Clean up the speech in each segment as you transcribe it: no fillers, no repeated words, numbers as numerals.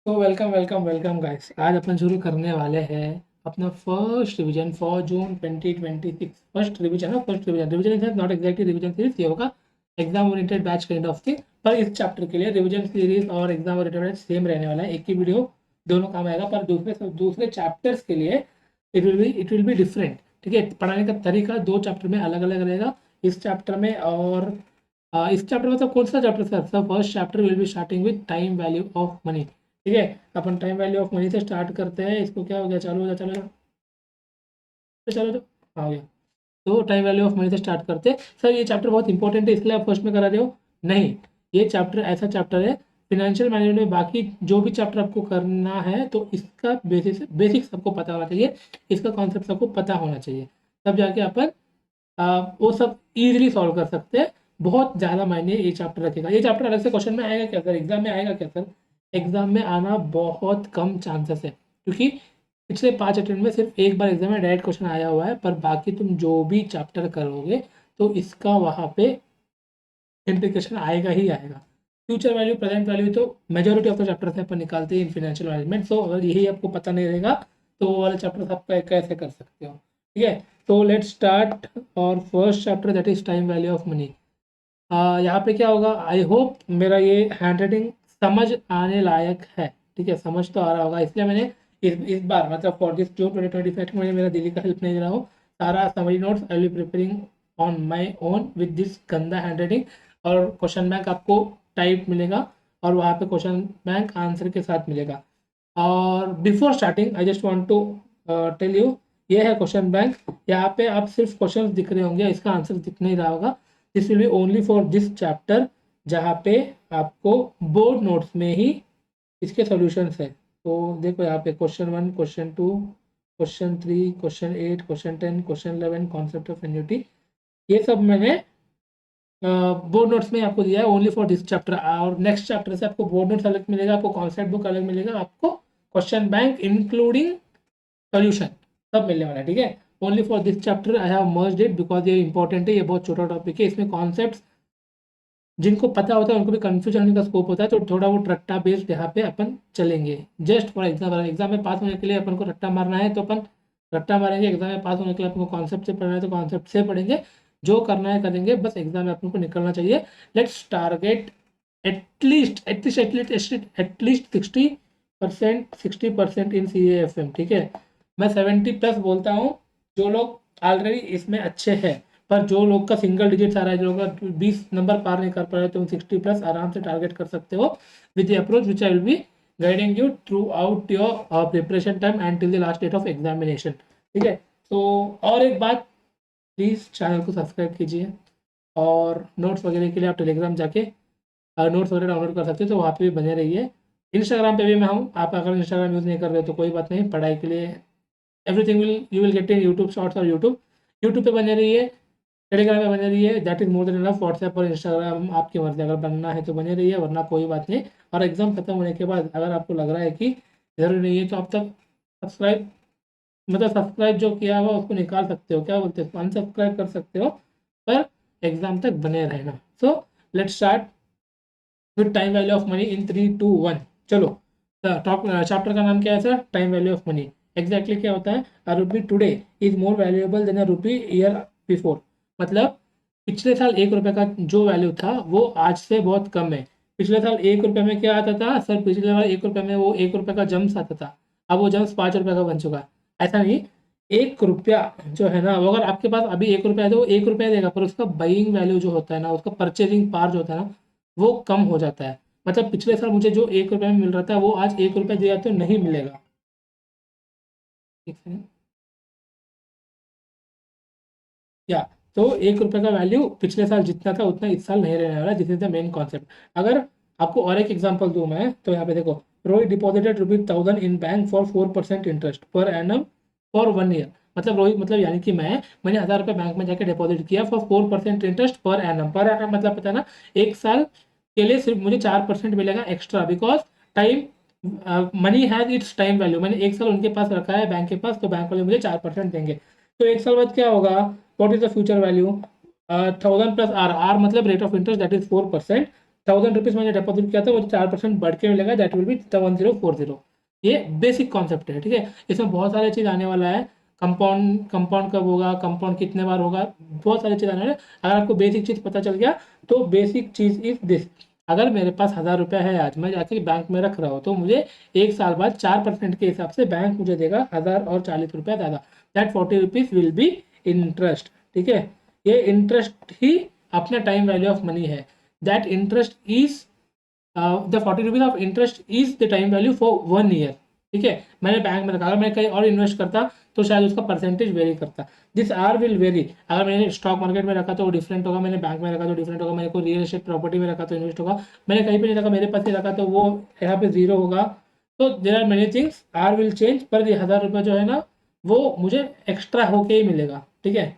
तो welcome guys. आज अपन शुरू करने वाले हैं अपना first revision for June 2026। First revision is not exactly revision series, ये होगा exam oriented batch kind of thing. पर इस चैप्टर के लिए रिवीजन सीरीज और एग्जाम ओरिएंटेड बैच सेम रहने वाला है, एक ही वीडियो दोनों काम आएगा। पर दूसरे चैप्टर्स के लिए इट विल बी डिफरेंट। ठीक है, पढ़ाने का तरीका दो चैप्टर में अलग अलग रहेगा। इस चैप्टर में और इस चैप्टर में तो कौन सा chapter sir? First chapter will be starting with time value of money. ठीक है, अपन टाइम वैल्यू ऑफ मनी से स्टार्ट करते हैं। इसको क्या हो गया, चालू हो गया, चलो चलो चलो आ गया। तो टाइम वैल्यू ऑफ मनी से स्टार्ट करते हैं। सर ये चैप्टर बहुत इंपॉर्टेंट है इसलिए आप फर्स्ट में करा रहे हो? नहीं, ये चैप्टर ऐसा चैप्टर है फिनेंशियल मैनेजमेंट में, बाकी जो भी चैप्टर आपको करना है तो इसका बेसिक सबको पता होना चाहिए, इसका कॉन्सेप्ट सबको पता होना चाहिए, तब जाके अपन वो सब इजीली सॉल्व कर सकते हैं। बहुत ज़्यादा मायने ये चैप्टर रखेगा। ये चैप्टर अलग से क्वेश्चन में आएगा क्या सर? एग्जाम में आएगा क्या सर? एग्जाम में आना बहुत कम चांसेस है, क्योंकि पिछले 5 अटेम्प्ट में सिर्फ एक बार एग्जाम में डायरेक्ट क्वेश्चन आया हुआ है। पर बाकी तुम जो भी चैप्टर करोगे तो इसका वहाँ पे इम्प्लीकेशन आएगा ही आएगा। फ्यूचर वैल्यू, प्रेजेंट वैल्यू तो मेजोरिटी ऑफ द चैप्टर से अपन निकालते हैं इन फाइनेंशियल मैनेजमेंट। सो अगर यही आपको पता नहीं रहेगा तो वो वाले चैप्टर आप कैसे कर सकते हो? ठीक है, तो लेट्स स्टार्ट और first chapter that is time value of money. यहाँ पे क्या होगा, आई होप मेरा ये हैंड राइटिंग समझ आने लायक है। ठीक है, समझ तो आ रहा होगा, इसलिए मैंने इस बार मतलब फॉर दिस जो 2025 में मेरा दिल्ली का हेल्प नहीं दे रहा हूँ। सारा summary notes I will preparing on my own with this गंदा हैंड राइटिंग। और क्वेश्चन बैंक आपको टाइप मिलेगा और वहाँ पे क्वेश्चन बैंक आंसर के साथ मिलेगा। और before starting I just want to tell you, ये है क्वेश्चन बैंक। यहाँ पे आप सिर्फ क्वेश्चन दिख रहे होंगे, इसका आंसर दिख नहीं रहा होगा। This will be only for this chapter, जहाँ पे आपको बोर्ड नोट्स में ही इसके सॉल्यूशंस है। तो देखो यहाँ पे question 1, question 2, question 3, question 8, question 10, question 11, concept of annuity, ये सब मैंने बोर्ड नोट्स में आपको दिया है ओनली फॉर दिस चैप्टर। और नेक्स्ट चैप्टर से आपको बोर्ड नोट्स अलग मिलेगा, आपको कॉन्सेप्ट बुक अलग मिलेगा, आपको क्वेश्चन बैंक इंक्लूडिंग सॉल्यूशन सब मिलने वाला है। ठीक है, only for this chapter I have merged it because ये इंपॉर्टेंट है, ये बहुत छोटा टॉपिक है। इसमें कॉन्सेप्ट्स जिनको पता होता है उनको भी कंफ्यूज होने का स्कोप होता है, तो थोड़ा वो रट्टा बेस्ड यहाँ पे अपन चलेंगे। जस्ट फॉर एग्जाम में पास होने के लिए अपन को रट्टा मारना है तो अपन रट्टा मारेंगे, एग्जाम में पास होने के लिए अपन को कॉन्सेप्ट से पढ़ना है तो कॉन्सेप्ट से पढ़ेंगे, जो करना है करेंगे, बस एग्जाम में अपन को निकलना चाहिए। Let's target at least 60% in CAFM। ठीक है, मैं 70+ बोलता हूँ जो लोग ऑलरेडी इसमें अच्छे हैं, पर जो लोग का सिंगल डिजिट आ रहा है, जो लोग का 20 नंबर पार नहीं कर पा रहे, तो 60+ आराम से टारगेट कर सकते हो with the approach which I will be guiding you throughout your preparation time and till the last date of examination. ठीक है, तो और एक बात, प्लीज़ चैनल को सब्सक्राइब कीजिए और नोट्स वगैरह के लिए आप टेलीग्राम जाके नोट्स वगैरह डाउनलोड कर सकते हो, तो वहाँ पे भी बने रहिए। इंस्टाग्राम पे भी मैं हूँ, आप अगर इंस्टाग्राम यूज़ नहीं कर रहे हो तो कोई बात नहीं, पढ़ाई के लिए everything will you will get in YouTube shorts और यूट्यूब पे बने रहिए, टेलीग्राम पे बने रहिए, that is more than enough. WhatsApp और इंस्टाग्राम आपकी मर्जी, अगर बनना है तो बने रहिए, वरना कोई बात नहीं। और एग्जाम खत्म होने के बाद अगर आपको लग रहा है कि जरूरी नहीं है तो आप तक सब्सक्राइब, मतलब सब्सक्राइब जो किया हुआ उसको निकाल सकते हो, क्या बोलते हो, अनसब्सक्राइब कर सकते हो, पर एग्जाम तक बने रहना। So let's start with time value of money in 3, 2, 1। चलो, टॉप चैप्टर का नाम क्या है sir? Time value of money. Exactly क्या होता है? A rupee today is more valuable than a rupee year before. मतलब पिछले साल 1 रुपये का जो वैल्यू था वो आज से बहुत कम है। पिछले साल 1 रुपये में क्या आता था सर? पिछले साल 1 रुपये में वो 1 रुपये का जम्स आता था, अब वो जम्स 5 रुपये का बन चुका है। ऐसा नहीं, 1 रुपया जो है ना, वो अगर आपके पास अभी 1 रुपया है तो वो 1 रुपया देगा, पर उसका बाइंग वैल्यू जो होता है ना, उसका परचेजिंग पावर जो होता है ना, वो कम हो जाता है। मतलब पिछले साल मुझे जो 1 रुपये में मिल रहा था वो आज 1 रुपया दिया तो नहीं मिलेगा। ठीक है, या तो 1 रुपये का वैल्यू पिछले साल जितना था उतना इस साल नहीं रहने वाला, this is the main concept. अगर आपको और एक एग्जांपल दूं मैं, तो यहाँ पे देखो, Rohit deposited ₹1000 in bank for 4% interest पर एनम फॉर 1 ईयर। मतलब रोहित मतलब यानी कि मैंने 1000 रुपये बैंक में जाके डिपॉजिट किया फॉर 4% इंटरेस्ट पर एनम मतलब पता है ना, एक साल के लिए सिर्फ मुझे 4% मिलेगा extra, because time money has its time value. मैंने एक साल उनके पास रखा है बैंक के पास, तो बैंक वाले मुझे 4% देंगे। तो एक साल बाद क्या होगा? What is the future value? 1000 plus R, R मतलब rate of interest, that is 4%। ₹1000 मैंने डिपॉजिट किया था, मुझे 4% बढ़ के मिलेगा, दैट विल बी 1040। ये बेसिक कॉन्सेप्ट है, ठीक है। इसमें बहुत सारे चीज़ आने वाला है, कंपाउंड कंपाउंड कब होगा, कंपाउंड कितने बार होगा, बहुत सारी चीज़ आने वाले हैं। अगर आपको बेसिक चीज़ पता चल गया तो बेसिक चीज़ इज दिस। अगर मेरे पास 1000 रुपया है, आज मैं जाके बैंक में रख रहा हूँ, तो मुझे 1 साल बाद 4% के हिसाब से बैंक मुझे देगा 1040 रुपया ज़्यादा, that 40 rupees will be interest, ठीक है। ये इंटरेस्ट ही अपना टाइम वैल्यू ऑफ मनी है। That interest is the 40 rupees of interest is the time value for 1 year, ठीक है। मैंने बैंक में रखा, अगर मैं कहीं और इन्वेस्ट करता तो शायद उसका परसेंटेज वेरी करता, दिस आर विल वेरी। अगर मैंने स्टॉक मार्केट में रखा तो वो डिफरेंट होगा, मैंने बैंक में रखा तो डिफरेंट होगा, मैंने कोई रियल एस्टेट प्रॉपर्टी में रखा तो इन्वेस्ट होगा, मैंने कहीं पे नहीं रखा, मेरे पास ही रखा तो वो यहाँ पे जीरो होगा। तो there are many things are will change, पर ये 1000 रुपया जो है ना वो मुझे एक्स्ट्रा होके ही मिलेगा, ठीक है।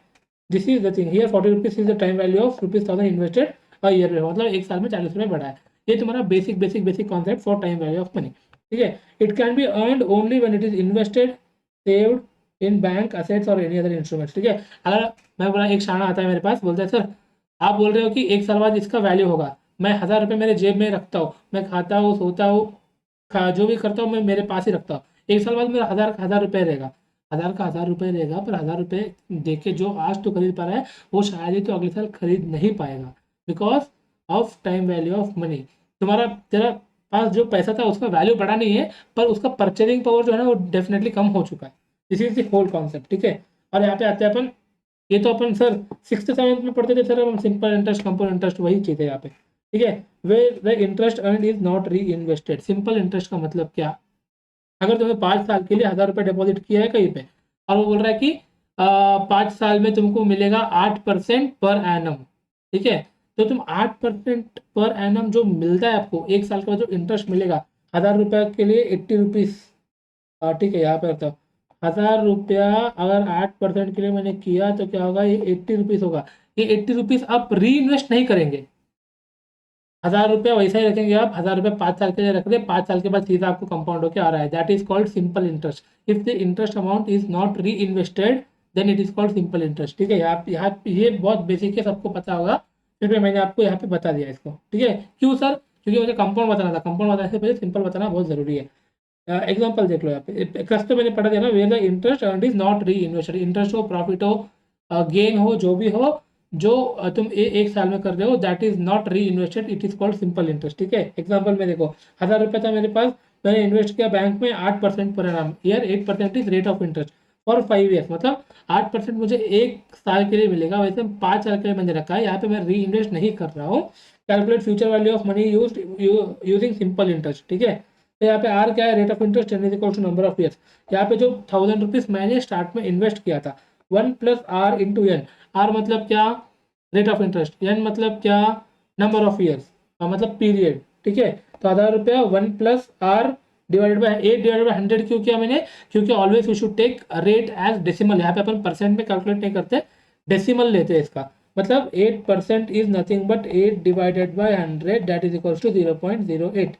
This is the thing here, 40 rupees is the time value of ₹1000 invested a year में, मतलब 1 साल में 40 रुपये बढ़ा है। ये तुम्हारा basic concept for time value of money, ठीक है। It can be earned only when it is invested, saved in bank assets और एनी अदर इंस्ट्रूमेंट्स, ठीक है। अगर मैं बोला, एक शाना आता है मेरे पास, बोलता है सर आप बोल रहे हो कि 1 साल बाद इसका वैल्यू होगा, मैं 1000 रुपये मेरे जेब में रखता हूँ, मैं खाता हूँ, सोता हूँ, जो भी करता हूँ मैं मेरे पास ही रखता हूँ, 1 साल बाद मेरा 1000 रुपये रहेगा, 1000 रहेगा, पर 1000 रुपये दे के जो आज तो खरीद पा रहा है वो शायद ही तो अगले साल खरीद नहीं पाएगा, because of time value of money. तुम्हारा तेरा पास जो पैसा था उसका वैल्यू बढ़ा नहीं है, पर उसका परचेजिंग पावर जो है ना वो डेफिनेटली कम हो चुका है। This is the whole concept, ठीक है। और यहाँ पे आते हैं अपन, ये तो अपन सर 6th-7th में पढ़ते थे सर, हम सिंपल इंटरेस्ट, कंपाउंड इंटरेस्ट, वही चीज़ है यहाँ पे, ठीक है। Way the interest earn is not री इन्वेस्टेड। सिंपल इंटरेस्ट का मतलब क्या, अगर तुमने 5 साल के लिए 1000 रुपये डिपॉजिट किया है कहीं पे, और वो बोल रहा है कि 5 साल में तुमको मिलेगा 8% पर एनम, ठीक है। तो तुम 8% पर एनम जो मिलता है आपको 1 साल के बाद, जो इंटरेस्ट मिलेगा 1000 रुपये के लिए 80 रुपीज़, ठीक है। यहाँ पे बताओ, 1000 रुपया अगर 8% के लिए मैंने किया तो क्या होगा, ये 80 रुपीज़ होगा। ये 80 रुपीज़ आप री इन्वेस्ट नहीं करेंगे, 1000 रुपया वैसा ही रखेंगे आप, 1000 रुपये 5 साल के लिए रख दे, 5 साल के बाद सीधा आपको कंपाउंड होकर आ रहा है, that is called simple interest. If the interest amount is not reinvested then it is called simple interest, ठीक है। यहाँ ये बहुत बेसिक है, सबको पता होगा, फिर भी मैंने आपको यहाँ पे बता दिया इसको, ठीक है। क्यों सर, क्योंकि मुझे कंपाउंड बताना था, कंपाउंड बताने से पहले सिंपल बताना बहुत जरूरी है। एग्जाम्पल देख लो यहाँ पे, क्लास तो मैंने पढ़ा दिया ना, where the interest earned is not reinvested, interest हो, प्रॉफिट हो, गेन हो, जो भी हो, जो तुम 1 साल में कर रहे हो, दैट इज नॉट री invested, it is called simple interest, ठीक है। एग्जाम्पल में देखो, 1000 रुपये था मेरे पास, मैंने इन्वेस्ट किया बैंक में 8% per annum year, 8% is rate of interest for 5 years, मतलब 8% मुझे 1 साल के लिए मिलेगा, वैसे 5 साल के लिए मैंने रखा है, यहाँ पे मैं री इन्वेस्ट नहीं कर रहा हूँ। Calculate future value of money using simple interest, ठीक है। तो यहाँ पे आर क्या है, rate of interest N is equal to number of years. यहाँ पे जो 1000 रुपीज मैंने स्टार्ट में इन्वेस्ट किया था, 1 + R × एन, आर मतलब क्या, रेट ऑफ इंटरेस्ट, एन मतलब क्या, नंबर ऑफ ईयर्स, मतलब पीरियड, ठीक है। तो 1000 रुपया 1 + R डिवाइडेड बाय 8/100 क्यों किया मैंने, क्योंकि always we should take rate as decimal, यहाँ पे अपन परसेंट में कैलकुलेट नहीं करते, डेसिमल लेते हैं इसका, मतलब 8% is nothing but 8/100, that is equal to 0.08।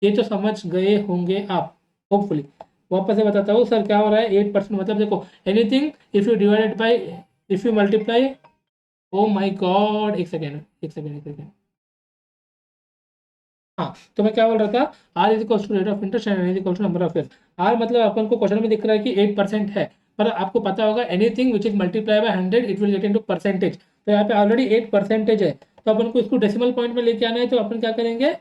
ये तो समझ गए होंगे आप होपफुली। वापस से बताता हूँ सर क्या हो रहा है, 8% मतलब देखो, anything if you divided by, if you multiply, oh my God, एक सेकेंड। हाँ, तो मैं क्या बोल रहा था, R is equal to rate of interest and N is equal to number of years. R मतलब अपन को क्वेश्चन में दिख रहा है कि 8% है, पर आपको पता होगा anything which is multiply by 100 it will get into percentage, तो यहाँ पे ऑलरेडी 8% है, तो अपन को इसको डेसिमल पॉइंट में लेके आना है, तो अपन क्या करेंगे,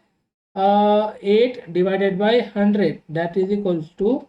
8/100 दैट इज इक्वल्स टू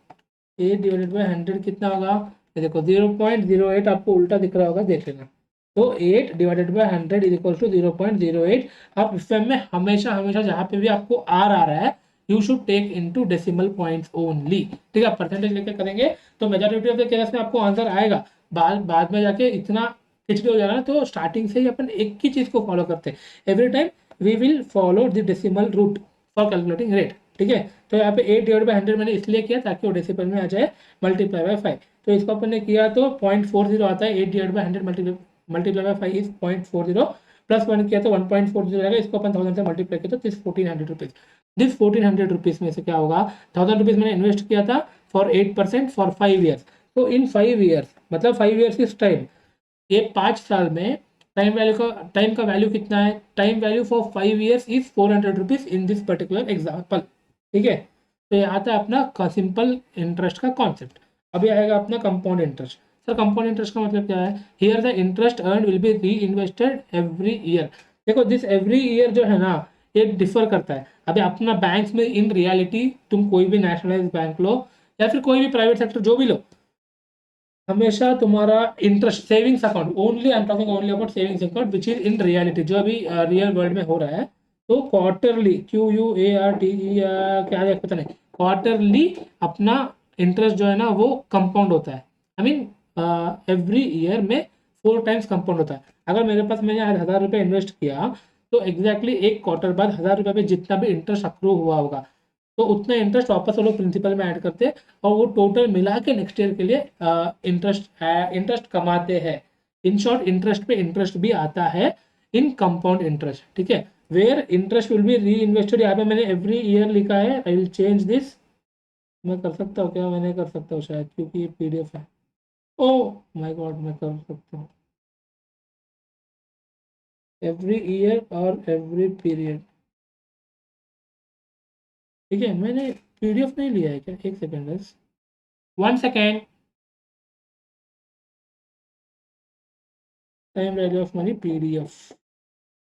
8/100 कितना होगा, ये देखो 0.08 आपको उल्टा दिख रहा होगा, देख लेना। तो 8/100 इज इक्वल टू 0.08। आप इफेम में हमेशा हमेशा जहाँ पे भी आपको आर आ रहा है, you should take into decimal points only, ठीक है। परसेंटेज लेके करेंगे तो मेजॉरिटी ऑफ द केसेस में आपको आंसर आएगा, बाद में जाके इतना खिचड़ी हो जाएगा ना, तो स्टार्टिंग से ही अपन एक ही चीज को फॉलो करते हैं, every time we will follow the decimal route for calculating rate, ठीक है। तो यहाँ पे 8/100 मैंने इसलिए किया ताकि वो डेसिमल में आ जाए, मल्टीप्लाई बाय 5, तो इसको अपन ने किया तो 0.40 आता है, 8/100 मल्टीप्लाई बाय 5 इज 0.40, +1 किया तो 1.40 रहेगा, इसको अपन 1000 से मल्टीप्लाई किया तो दिस 1400 रुपीज, दिस 1400 रुपीज में से क्या होगा, 1000 रुपीज मैंने इन्वेस्ट किया था फॉर 8% फॉर 5 ईयर्स, तो इन 5 ईयर्स मतलब 5 ईयर्स इस टाइम, ये 5 साल में टाइम का वैल्यू कितना है, time value for 5 years is 400 rupees in this particular example. ठीक है, तो ये आता है अपना सिंपल इंटरेस्ट का कॉन्सेप्ट। अभी आएगा अपना compound interest. Sir compound interest का मतलब क्या है, here the interest earn will be री इन्वेस्टेड एवरी ईयर। देखो दिस एवरी ईयर जो है ना, ये डिफर करता है। अभी अपना बैंक्स में इन रियलिटी तुम कोई भी नेशनलाइज बैंक लो या फिर कोई भी प्राइवेट सेक्टर जो भी लो, हमेशा तुम्हारा interest savings account, only I am talking only about savings account which is in reality, जो अभी रियल वर्ल्ड में हो रहा है, तो क्वार्टरली QUARTE क्या है पता नहीं, क्वार्टरली अपना इंटरेस्ट जो है ना वो कंपाउंड होता है। आई मीन एवरी ईयर में 4 टाइम्स कंपाउंड होता है। अगर मेरे पास मैंने आज 1000 रुपये इन्वेस्ट किया, तो एग्जैक्टली एक क्वार्टर बाद 1000 रुपये पे जितना भी इंटरेस्ट अक्रू हुआ होगा, तो उतना इंटरेस्ट वापस वो लोग प्रिंसिपल में ऐड करते हैं और वो टोटल मिला के नेक्स्ट ईयर के लिए इंटरेस्ट कमाते हैं। इन शॉर्ट इंटरेस्ट पे इंटरेस्ट भी आता है इन कंपाउंड इंटरेस्ट। ठीक है, वेयर इंटरेस्ट विल बी री इन्वेस्टेड, यहाँ पे मैंने एवरी ईयर लिखा है, आई विल चेंज दिस। मैं कर सकता हूँ क्या, मैंने कर सकता हूँ शायद, क्योंकि ये PDF है। ओ माय गॉड, मैं कर सकता हूँ एवरी ईयर और एवरी पीरियड। ठीक है, मैंने PDF नहीं लिया है क्या, एक सेकेंड बस, 1 second. Time value of money PDF,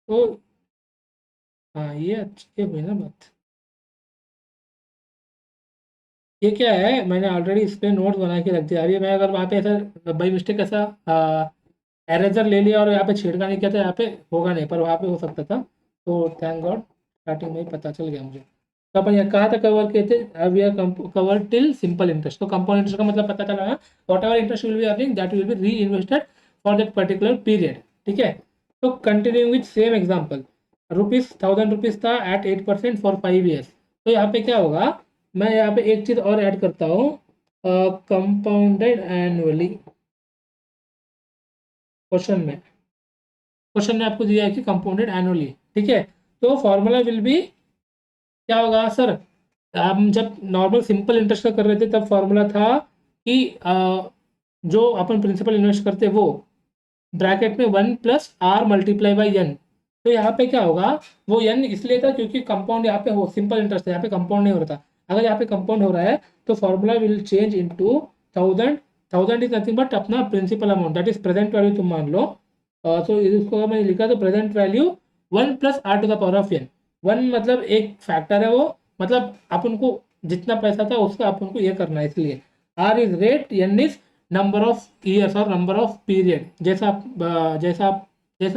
तो हाँ ये अच्छी हुई ना बात। ये क्या है, मैंने ऑलरेडी इस पे नोट बना के रख दिया। अभी मैं अगर वहाँ पे ऐसा बाई मिस्टेक ऐसा एरेजर ले लिया और यहाँ पे छेड़का नहीं किया तो यहाँ पे होगा नहीं, पर वहाँ पे हो सकता था। तो थैंक गॉड स्टार्टिंग में ही पता चल गया मुझे। तो अपन यहाँ कहाँ तक कवर किए थे, अब we are cover till simple interest. तो कंपाउंड इंटरेस्ट का मतलब पता चला ना, whatever interest will be earning that will be reinvested for that particular period. ठीक है, तो कंटिन्यूइंग विथ सेम एग्जाम्पल, ₹1000 था एट 8% फॉर 5 ईयर्स। तो यहाँ पे क्या होगा, मैं यहाँ पे एक चीज़ और ऐड करता हूँ, कंपाउंडेड एनुअली। क्वेश्चन में आपको दिया है कि कंपाउंडेड एनुअली। ठीक है, तो फॉर्मूला विल बी क्या होगा सर, हम जब नॉर्मल सिंपल इंटरेस्ट का कर रहे थे तब फॉर्मूला था कि जो अपन प्रिंसिपल इन्वेस्ट करते वो ब्रैकेट में 1+R×(n). तो यहाँ पे क्या होगा, वो n इसलिए था क्योंकि कंपाउंड यहाँ पे हो, सिंपल इंटरेस्ट है, यहाँ पे कंपाउंड नहीं हो रहा था। अगर यहाँ पे कंपाउंड हो रहा है तो formula will change into 1000 is nothing but अपना principal amount, that is present value तुम मान लो। तो इसको मैंने लिखा तो प्रेजेंट वैल्यू 1+R⁴n। 1 मतलब एक फैक्टर है वो, मतलब अपन को जितना पैसा था उसका अपन को ये करना है, इसलिए R is rate, N is number of years और नंबर ऑफ पीरियड। जैसा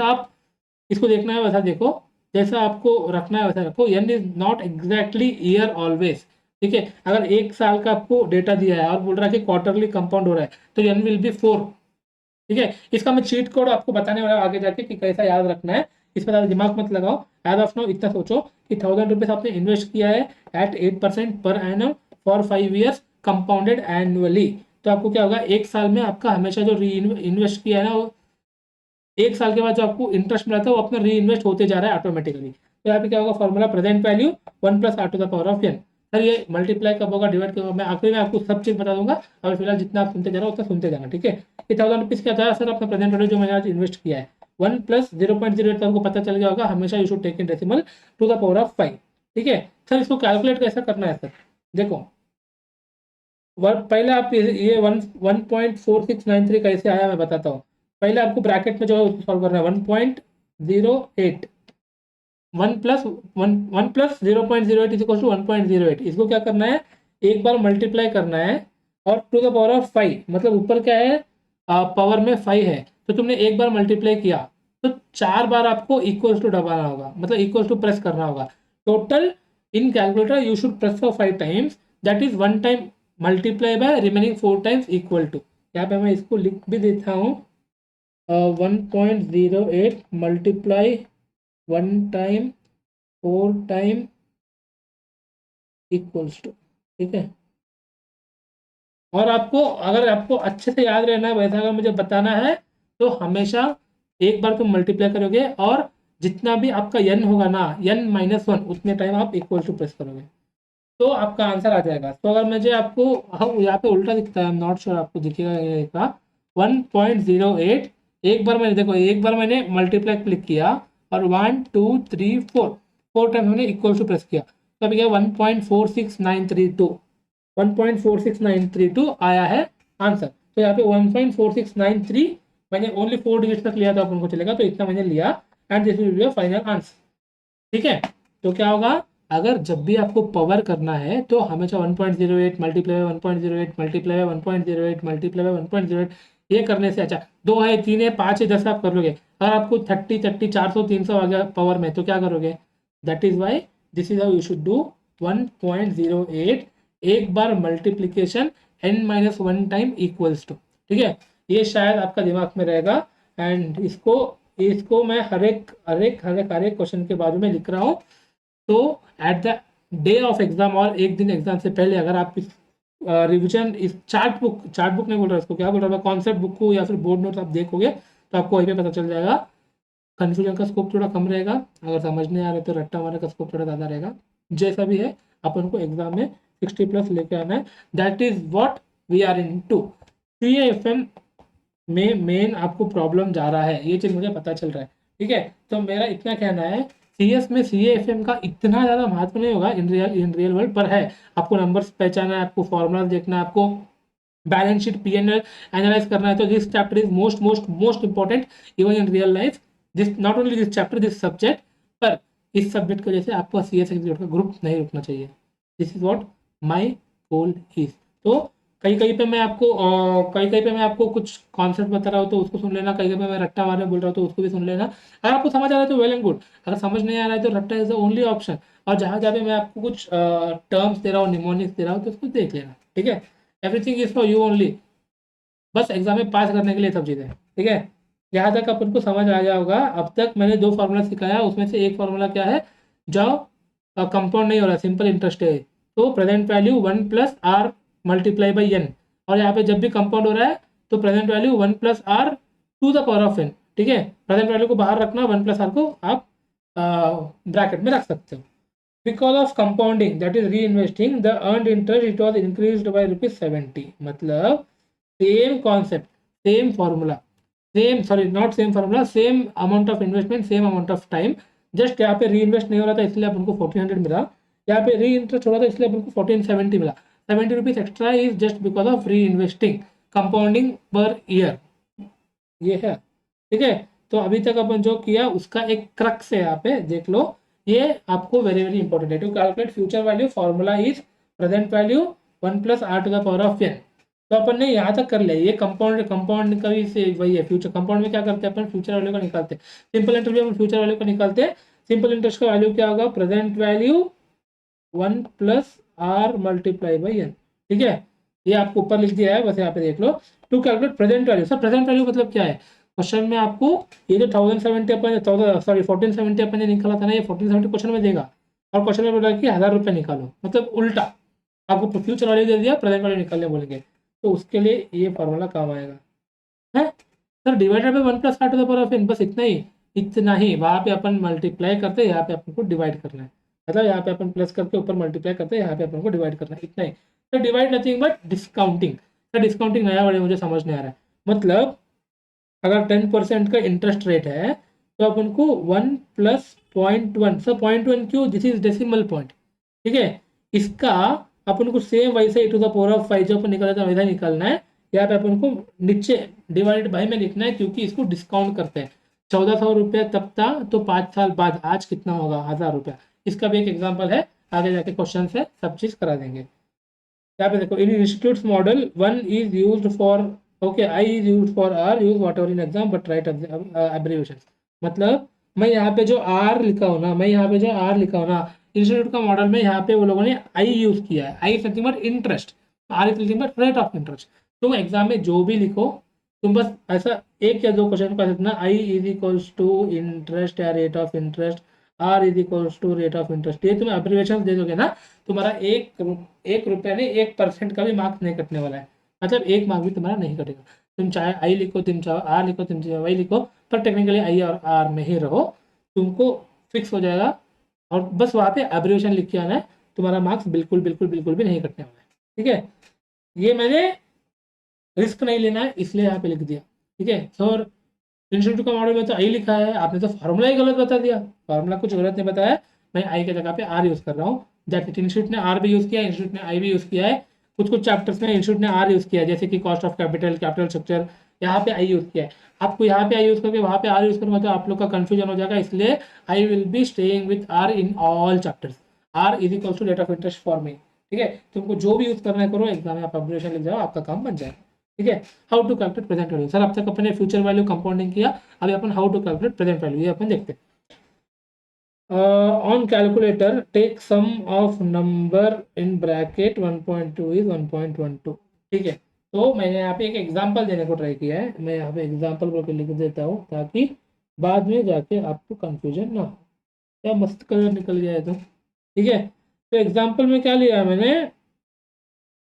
आप इसको देखना है वैसा देखो, जैसा आपको रखना है वैसा रखो। N इज नॉट एग्जैक्टली ईयर ऑलवेज। ठीक है, अगर एक साल का आपको डेटा दिया है और बोल रहा है कि क्वार्टरली कंपाउंड हो रहा है, तो N विल बी 4। ठीक है, इसका मैं चीट कोड आपको बताने वाला हूं आगे जाके कि कैसा याद रखना है, इस पर ज़्यादा दिमाग मत लगाओ। एज ऑफ नाउ इतना सोचो कि 1000 रुपीज आपने इन्वेस्ट किया है at 8% per annum for 5 years compounded annually. तो आपको क्या होगा, एक साल में आपका हमेशा जो री इन्वेस्ट किया है ना, वो एक साल के बाद जो आपको इंटरेस्ट मिला था वो अपना री इन्वेस्ट होते जा रहा है ऑटोमेटिकली। तो यहाँ पे क्या होगा, formula present value 1+R⁴n। Sir ये मल्टीप्लाई कब होगा, डिवाइड कब होगा, मैं आखिरी में आपको सब चीज़ बता दूंगा। और फिलहाल जितना आप सुनते जा रहे हो उतना सुनते जाना। ठीक है, ये 1000 रुपीज़ क्या था सर, अपना प्रेजेंट वैल्यू जो मैंने आज इन्वेस्ट किया है 1+0.08, तो आपको पता चल गया होगा, हमेशा you should take in decimal to the power of 5। ठीक है सर, इसको कैलकुलेट कैसे करना है सर, देखो पहले आप ये 1.4693 कैसे आया मैं बताता हूँ। पहले आपको ब्रैकेट में जो है उसको सॉल्व करना है, 1.08, 1+0.08 इज इक्वल टू 1.08। इसको क्या करना है, एक बार मल्टीप्लाई करना है और टू द पावर ऑफ 5, मतलब ऊपर क्या है, पावर में 5 है, तो तुमने एक बार मल्टीप्लाई किया तो 4 बार आपको इक्वल्स टू दबाना होगा, मतलब इक्वल्स टू प्रेस करना होगा। Total in calculator you should press for 5 times, that is 1 time multiply by remaining 4 times equal to, यहाँ पे मैं इसको लिख भी देता हूँ, 1.08 multiply 1 time 4 time equals to. ठीक है, और आपको अगर आपको अच्छे से याद रहना है वैसा अगर मुझे बताना है, तो हमेशा एक बार तुम मल्टीप्लाई करोगे और जितना भी आपका n होगा ना, n-1 उतने टाइम आप इक्वल टू प्रेस करोगे तो आपका आंसर आ जाएगा। तो अगर मुझे आपको, हाँ यहाँ पे उल्टा दिखता है, आई एम नॉट श्योर आपको दिखेगा, ये का 1.08 एक बार मैंने देखो, एक बार मैंने मल्टीप्लाई क्लिक किया और 1 2 3 4 टाइम मैंने इक्वल टू प्रेस किया, तो अभी क्या 1.46932 1.46932 आया है आंसर। तो यहाँ पे 1.4693 मैंने ओनली 4 डिजिट तक लिया तो अपन को चलेगा, तो इतना मैंने लिया and this will be final answer. ठीक है, तो क्या होगा, अगर जब भी आपको पावर करना है तो हमेशा 1.08 मल्टीप्लाई 1.08 मल्टीप्लाई 1.08 मल्टीप्लाई 1.08, ये करने से अच्छा 2 है 3 है 5 है 10 आप कर लोगे। अगर आपको 30 400 300 आ गया पावर में तो क्या करोगे? That is why this is how you should do 1.08, एक बार multiplication n-1 time equals to. ठीक है, ये शायद आपका दिमाग में रहेगा एंड इसको मैं हर एक क्वेश्चन के बाजू में लिख रहा हूँ। तो at the day of exam और एक दिन एग्जाम से पहले अगर आप इस रिविजन, इस चार्ट बुक नहीं बोल रहा, इसको क्या बोल रहा है, कॉन्सेप्ट बुक को या फिर बोर्ड नोट आप देखोगे तो आपको वहीं पे पता चल जाएगा। कन्फ्यूजन का स्कोप थोड़ा कम रहेगा, अगर समझ नहीं आ रहा तो रट्टा मारने का स्कोप थोड़ा ज़्यादा रहेगा। जैसा भी है अपन को एग्जाम में 60+ लेके आना है, that is what we are into. CAFM में मेन आपको प्रॉब्लम जा रहा है, ये चीज़ मुझे पता चल रहा है। ठीक है, तो मेरा इतना कहना है, CS में CAFM का इतना ज़्यादा महत्व नहीं होगा इन रियल वर्ल्ड पर है। आपको नंबर्स पहचाना है, आपको फॉर्मूला देखना है, आपको बैलेंस शीट PNL एनालाइज करना है, तो this chapter is most most most important even in real life. This not only this chapter, this subject, पर इस सब्जेक्ट की वजह से आपको CS एग्जीक्यूटिव का ग्रुप नहीं रुकना चाहिए। This is what my goal is. तो कहीं कहीं पे मैं आपको कुछ कॉन्सेप्ट बता रहा हूँ तो उसको सुन लेना, कहीं कहीं पे मैं रट्टा मारने बोल रहा हूँ तो उसको भी सुन लेना। अगर आपको समझ आ रहा है तो वेल एंड गुड, अगर समझ नहीं आ रहा है तो रट्टा इज द ओनली ऑप्शन। और जहाँ जहाँ पे मैं आपको कुछ टर्म्स दे रहा हूँ, निमोनिक्स दे रहा हूँ, तो उसको देख लेना। ठीक है, everything is for you only, बस एग्जाम में पास करने के लिए सब चीज़ें। ठीक है, यहाँ तक अपन को समझ आ गया होगा। अब तक मैंने 2 फार्मूला सिखाया, उसमें से एक फार्मूला क्या है, जो कंपाउंड नहीं हो रहा, सिंपल इंटरेस्ट है, तो present value 1+r multiply by N. और यहाँ पे जब भी कंपाउंड हो रहा है तो present value 1+r to the power of N. ठीक है, प्रेजेंट वैल्यू को बाहर रखना, 1+r को आप ब्रैकेट में रख सकते हो। Because of compounding that is री investing the earned interest it was increase by ₹70। मतलब same concept, same formula, same sorry not same formula, same amount of investment, same amount of time, just यहाँ पे री invest नहीं हो रहा था इसलिए अपन को 1400 मिला, यहाँ पे री इंटरेस्ट हो रहा था इसलिए अपन को 1470 मिला। 70 rupees extra is just because of री इन्वेस्टिंग कंपाउंडिंग पर ईयर, ये है। ठीक है, तो अभी तक अपन जो किया उसका एक क्रक्स है, यहाँ पे देख लो, ये आपको वेरी वेरी इंपॉर्टेंट है। To calculate future value formula is present value 1+r to the power of n। तो अपन ने यहाँ तक कर लिया, ये कंपाउंड का भी से वही है। फ्यूचर कंपाउंड में क्या करते हैं अपन, फ्यूचर वैल्यू का निकालते हैं। सिंपल इंटरेस्ट में फ्यूचर वैल्यू का निकालते हैं। सिंपल इंटरेस्ट का वैल्यू क्या होगा, present value 1+r multiply by n। ठीक है, ये आपको ऊपर लिख दिया है, बस यहाँ पे देख लो। To calculate present value, sir present value मतलब क्या है, क्वेश्चन में आपको ये जो 1070 अपन 1470 अपन ने निकाला था ना, ये 1470 क्वेश्चन में देगा और क्वेश्चन में बोला कि 1000 रुपये निकालो, मतलब उल्टा आपको फ्यूचर वैल्यू दे दिया, प्रेजेंट वैल्यू निकालने बोलेंगे, तो उसके लिए ये फॉर्मूला काम आएगा। है sir, divided by 1+r to the power of n, बस इतना ही, इतना ही। वहाँ पे अपन मल्टीप्लाई करते हैं, यहाँ पे अपन को डिवाइड करना है, मतलब यहाँ पे अपन प्लस करके ऊपर मल्टीप्लाई करते हैं, यहाँ पे अपन को डिवाइड करना है, इतना ही। तो divide nothing but discounting. Sir discounting नया वर्ड है, मुझे समझ नहीं आ रहा है। मतलब अगर 10% का इंटरेस्ट रेट है तो अपन को 1+0.1, सर 0.1 क्यों, दिस इज डेसिमल पॉइंट। ठीक है, इसका अपन को सेम वैसे ही टू द पावर ऑफ 5 जो अपन निकाला था वैसा ही निकालना है। यहाँ पे अपन को नीचे डिवाइड बाई में लिखना है, क्योंकि इसको डिस्काउंट करते हैं। 1400 रुपये तब था, तो 5 साल बाद आज कितना होगा, 1000 रुपया। इसका भी एक एग्जाम्पल है, आगे जाके क्वेश्चन से सब चीज़ करा देंगे। यहाँ पे देखो, in institutes model 1 is used for, okay, I is used for R, use whatever in exam but write abbreviation. मतलब मैं यहाँ पे जो आर लिखा हूँ ना, इंस्टीट्यूट का मॉडल में यहाँ पे वो लोगों ने आई यूज किया है। I is nothing but interest, R is nothing but rate of interest. तुम एग्जाम में जो भी लिखो, तुम बस ऐसा 1 या 2 क्वेश्चन का इतना, I is equals to interest या rate of interest, R is equals to rate of interest, ये तुम्हें एब्रीविएशन दे दोगे ना, तुम्हारा 1 रुपया नहीं 1% का भी मार्क्स नहीं कटने वाला है। मतलब 1 मार्क भी तुम्हारा नहीं कटेगा। तुम चाहे आई लिखो, तुम चाहे आर लिखो, तुम चाहे वाई लिखो, पर टेक्निकली आई और आर में ही रहो, तुमको फिक्स हो जाएगा। और बस वहाँ पे एब्रीविएशन लिख के आना है, तुम्हारा मार्क्स बिल्कुल बिल्कुल बिल्कुल भी नहीं कटने वाला है। ठीक है, ये मैंने रिस्क नहीं लेना है इसलिए यहाँ पे लिख दिया। ठीक है सर, इंस्टीट्यूट का मॉडल में तो आई लिखा है, आपने तो फार्मूला ही गलत बता दिया, फार्मूला कुछ गलत नहीं बताया, मैं आई की जगह पे आर यूज़ कर रहा हूँ। जैसे इंस्टीट्यूट ने आर भी यूज़ किया है, इंस्टीट्यूट ने आई भी यूज़ किया है, कुछ कुछ चैप्टर्स में इंस्टीट्यूट ने आर यूज़ किया है, जैसे कि cost of capital, capital structure, यहाँ पे आई यूज़ किया है। आपको यहाँ पे आई यूज़ करके वहाँ पे आर यूज़ करूँगा तो आप लोग का कन्फ्यूजन हो जाएगा, इसलिए I will be staying with R in all chapters. R is equal to rate of interest for me, ठीक है। तुमको जो भी यूज़ करना है करो, एग्जाम में आप अब्रिविएशन लिख जाओ, आपका काम बन जाएगा, ठीक है। How to calculate present value, sir अब तक अपने फ्यूचर वैल्यू कंपाउंडिंग किया, अभी अपन how to calculate present value ये अपन देखते हैं। On calculator take sum of number in bracket 1.2 is 1.12, ठीक है। तो मैंने यहाँ पे एक एग्जांपल देने को ट्राई किया है, मैं यहाँ पे एग्जांपल करके लिख देता हूँ ताकि बाद में जाके आपको कंफ्यूजन ना हो। क्या मस्त कलर निकल गया है तो, ठीक है। तो एग्जांपल में क्या लिया है मैंने,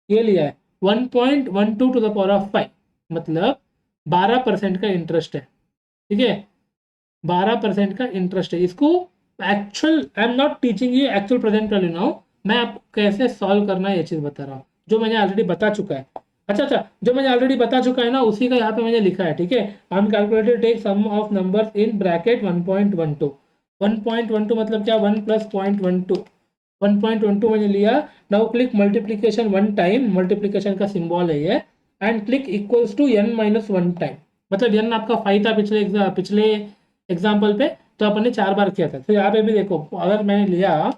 ये लिया है 1.12 टू द पावर ऑफ 5, मतलब 12% का इंटरेस्ट है, ठीक है। 12% का इंटरेस्ट है, इसको actual, I am not teaching you actual present value now, मैं आपको कैसे सॉल्व करना है ये चीज़ बता रहा हूँ, जो मैंने ऑलरेडी बता चुका है। अच्छा, जो मैंने ऑलरेडी बता चुका है ना, उसी का यहाँ पे मैंने लिखा है, ठीक है। On calculator take sum of numbers in bracket 1.12, 1.12 मतलब क्या, 1 प्लस 0.12, 1.12 मैंने लिया। Now click multiplication one time, multiplication का सिंबल है ये, and click equals to n minus one time, मतलब n आपका 5 था पिछले एग्जाम्पल पे, तो अपन ने 4 बार किया था। तो यहाँ पे भी देखो, अगर मैंने लिया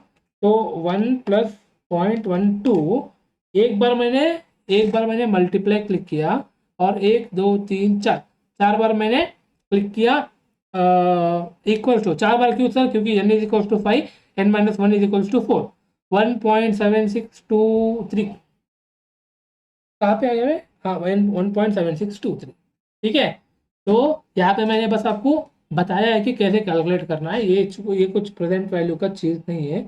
तो 1 प्लस 0.12, एक बार मैंने मल्टीप्लाई क्लिक किया, और 1 2 3 4, 4 बार मैंने क्लिक किया इक्वल टू, 4 बार क्यों सर, क्योंकि n is equal to 5, n minus 1 is equal to 4, 1.7623 कहाँ पे आ गया है, हाँ 1.7623, ठीक है। तो यहाँ पे मैंने बस आपको बताया है कि कैसे कैलकुलेट करना है, ये कुछ प्रेजेंट वैल्यू का चीज़ नहीं है।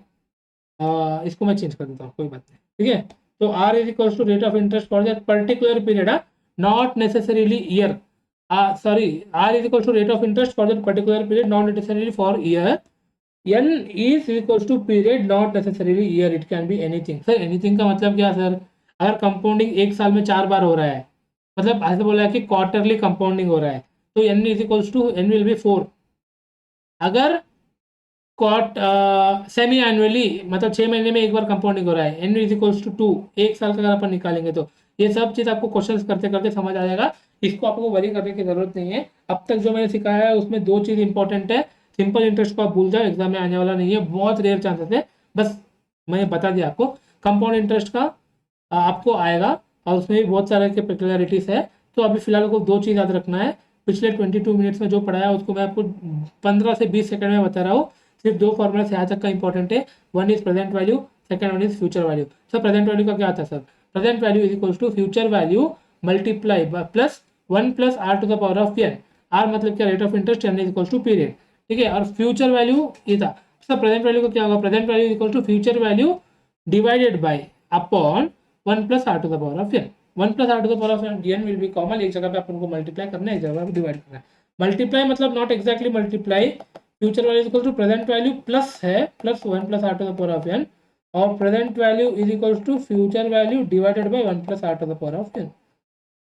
इसको मैं चेंज कर देता हूँ, कोई बात नहीं, ठीक है। तो R is equal to rate of interest for that particular period, not necessarily year, sorry, r is equal to rate of interest for that particular period, not necessarily for year. n is equals to period, not necessarily year, it can be anything. Sir anything का मतलब क्या sir, अगर compounding एक साल में 4 बार हो रहा है, मतलब ऐसे बोला है कि क्वार्टरली कंपाउंडिंग हो रहा है, तो n is equals to n will be 4। अगर सेमी एनुअली, मतलब 6 महीने में एक बार कंपाउंडिंग हो रहा है, n इज इक्वल्स टू 2, एक साल का अगर अपन निकालेंगे तो ये सब चीज़ आपको क्वेश्चंस करते करते समझ आ जाएगा, इसको आपको वरी करने की जरूरत नहीं है। अब तक जो मैंने सिखाया है उसमें 2 चीज़ इंपॉर्टेंट है, सिंपल इंटरेस्ट को आप भूल जाओ, एग्जाम में आने वाला नहीं है, बहुत रेयर चांसेस है, बस मैंने बता दिया आपको। कंपाउंड इंटरेस्ट का आपको आएगा, और उसमें भी बहुत सारे के पेक्युलरिटीज़ है। तो अभी फिलहाल को 2 चीज़ याद रखना है, पिछले 22 मिनट्स में जो पढ़ाया उसको मैं आपको 15 से 20 सेकंड में बता रहा हूँ। सिर्फ 2 फॉर्मूला यहाँ तक का इंपॉर्टेंट है, one is present value, second one is future value. Sir present value का क्या आता है sir, present value is equal to future value multiply plus 1 plus are to the power of n, R मतलब क्या, rate of interest, n is equal to period, ठीक है। और future value ये था। सर प्रेजेंट वैल्यू का क्या होगा, present value is equal to future value divided by upon 1 plus are to the power of n, 1 plus are to the power of n will be common, एक जगह पे अपन को multiply करना है, एक जगह पे डिवाइड करना है। मल्टीप्लाई मतलब not exactly multiply, future value is equal to present value plus है, plus 1 plus are to the power of n, और present value is equal to future value divided by 1 plus are to the power of n।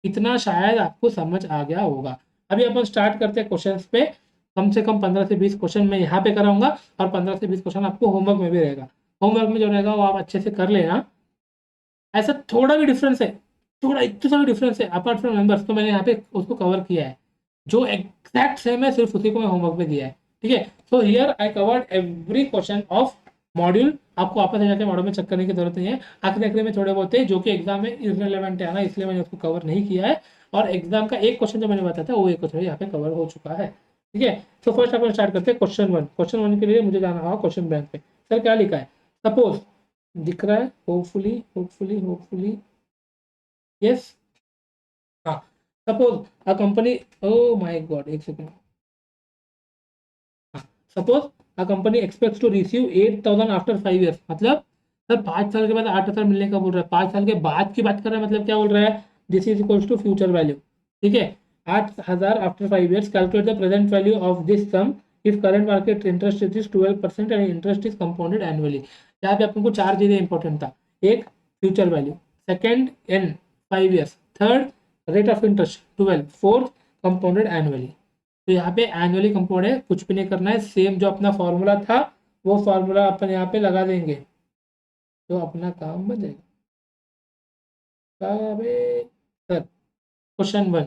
इतना शायद आपको समझ आ गया होगा। अभी अपन start करते हैं क्वेश्चंस पे, कम से कम 15 से 20 क्वेश्चन मैं यहाँ पे कराऊंगा, और 15 से 20 क्वेश्चन आपको होमवर्क में भी रहेगा। होमवर्क में जो रहेगा वो आप अच्छे से कर लेना। ऐसा थोड़ा भी डिफरेंस है, थोड़ा इतना सा भी डिफरेंस है अपार्ट फ्रॉम नंबर्स, तो मैंने यहाँ पे उसको कवर किया है, जो एग्जैक्ट सेम है सिर्फ उसी को मैं होमवर्क में दिया है, ठीक है। So here I covered every question of module, आपको वापस जाके मॉड्यूल में चेक करने की जरूरत नहीं है। आखिरी आखिरी में थोड़े बहुत है जो कि एग्जाम में इररिलेवेंट है ना, इसलिए मैंने उसको कवर नहीं किया है, और एग्जाम का एक क्वेश्चन जो मैंने बताया था वो एक क्वेश्चन यहाँ पे कवर हो चुका है, ठीक है। तो फर्स्ट अपन स्टार्ट करते हैं क्वेश्चन 1। क्वेश्चन 1 के लिए मुझे जाना होगा क्वेश्चन बैंक पे। सर क्या लिखा है, सपोज, दिख रहा है, होपफुली होपफुली होपफुली, यस, हाँ। Suppose a company, oh my God, एक सेकंड, हाँ। Suppose a company expects to receive 8,000 after 5 years, मतलब सर 5 साल के बाद 8,000 मिलने का बोल रहा है, 5 साल के बाद की बात कर रहा है, मतलब क्या बोल रहा है, this is equals to future value, ठीक है। 8,000 after 5 years, calculate the present value of this sum if current market interest rate is 12% and interest is compounded annually. यहाँ पे आपको 4 चीजें इंपॉर्टेंट था, एक future value, second n 5 years, third rate of interest 12, fourth compounded annually. तो यहाँ पे annually compound है, कुछ भी नहीं करना है, सेम जो अपना फॉर्मूला था वो फॉर्मूला अपन यहाँ पे लगा देंगे तो अपना काम बन जाएगा। अबे sir, question one,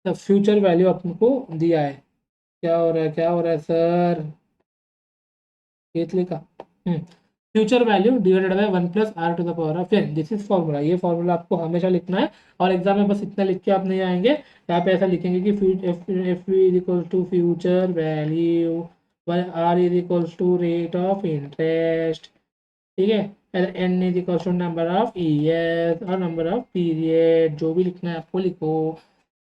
the future value अपने को दिया है, क्या हो रहा है, क्या हो रहा है सर, ये लिखा future value divided by 1 plus are to the power of N, this is formula, ये फॉर्मूला आपको हमेशा लिखना है और एग्जाम में बस इतना लिख के आप नहीं आएंगे, यहाँ पे ऐसा लिखेंगे कि F is equal to future value R is equal to rate of interest, ठीक है, N is equal to number of years और नंबर ऑफ पीरियड, जो भी लिखना है आपको लिखो,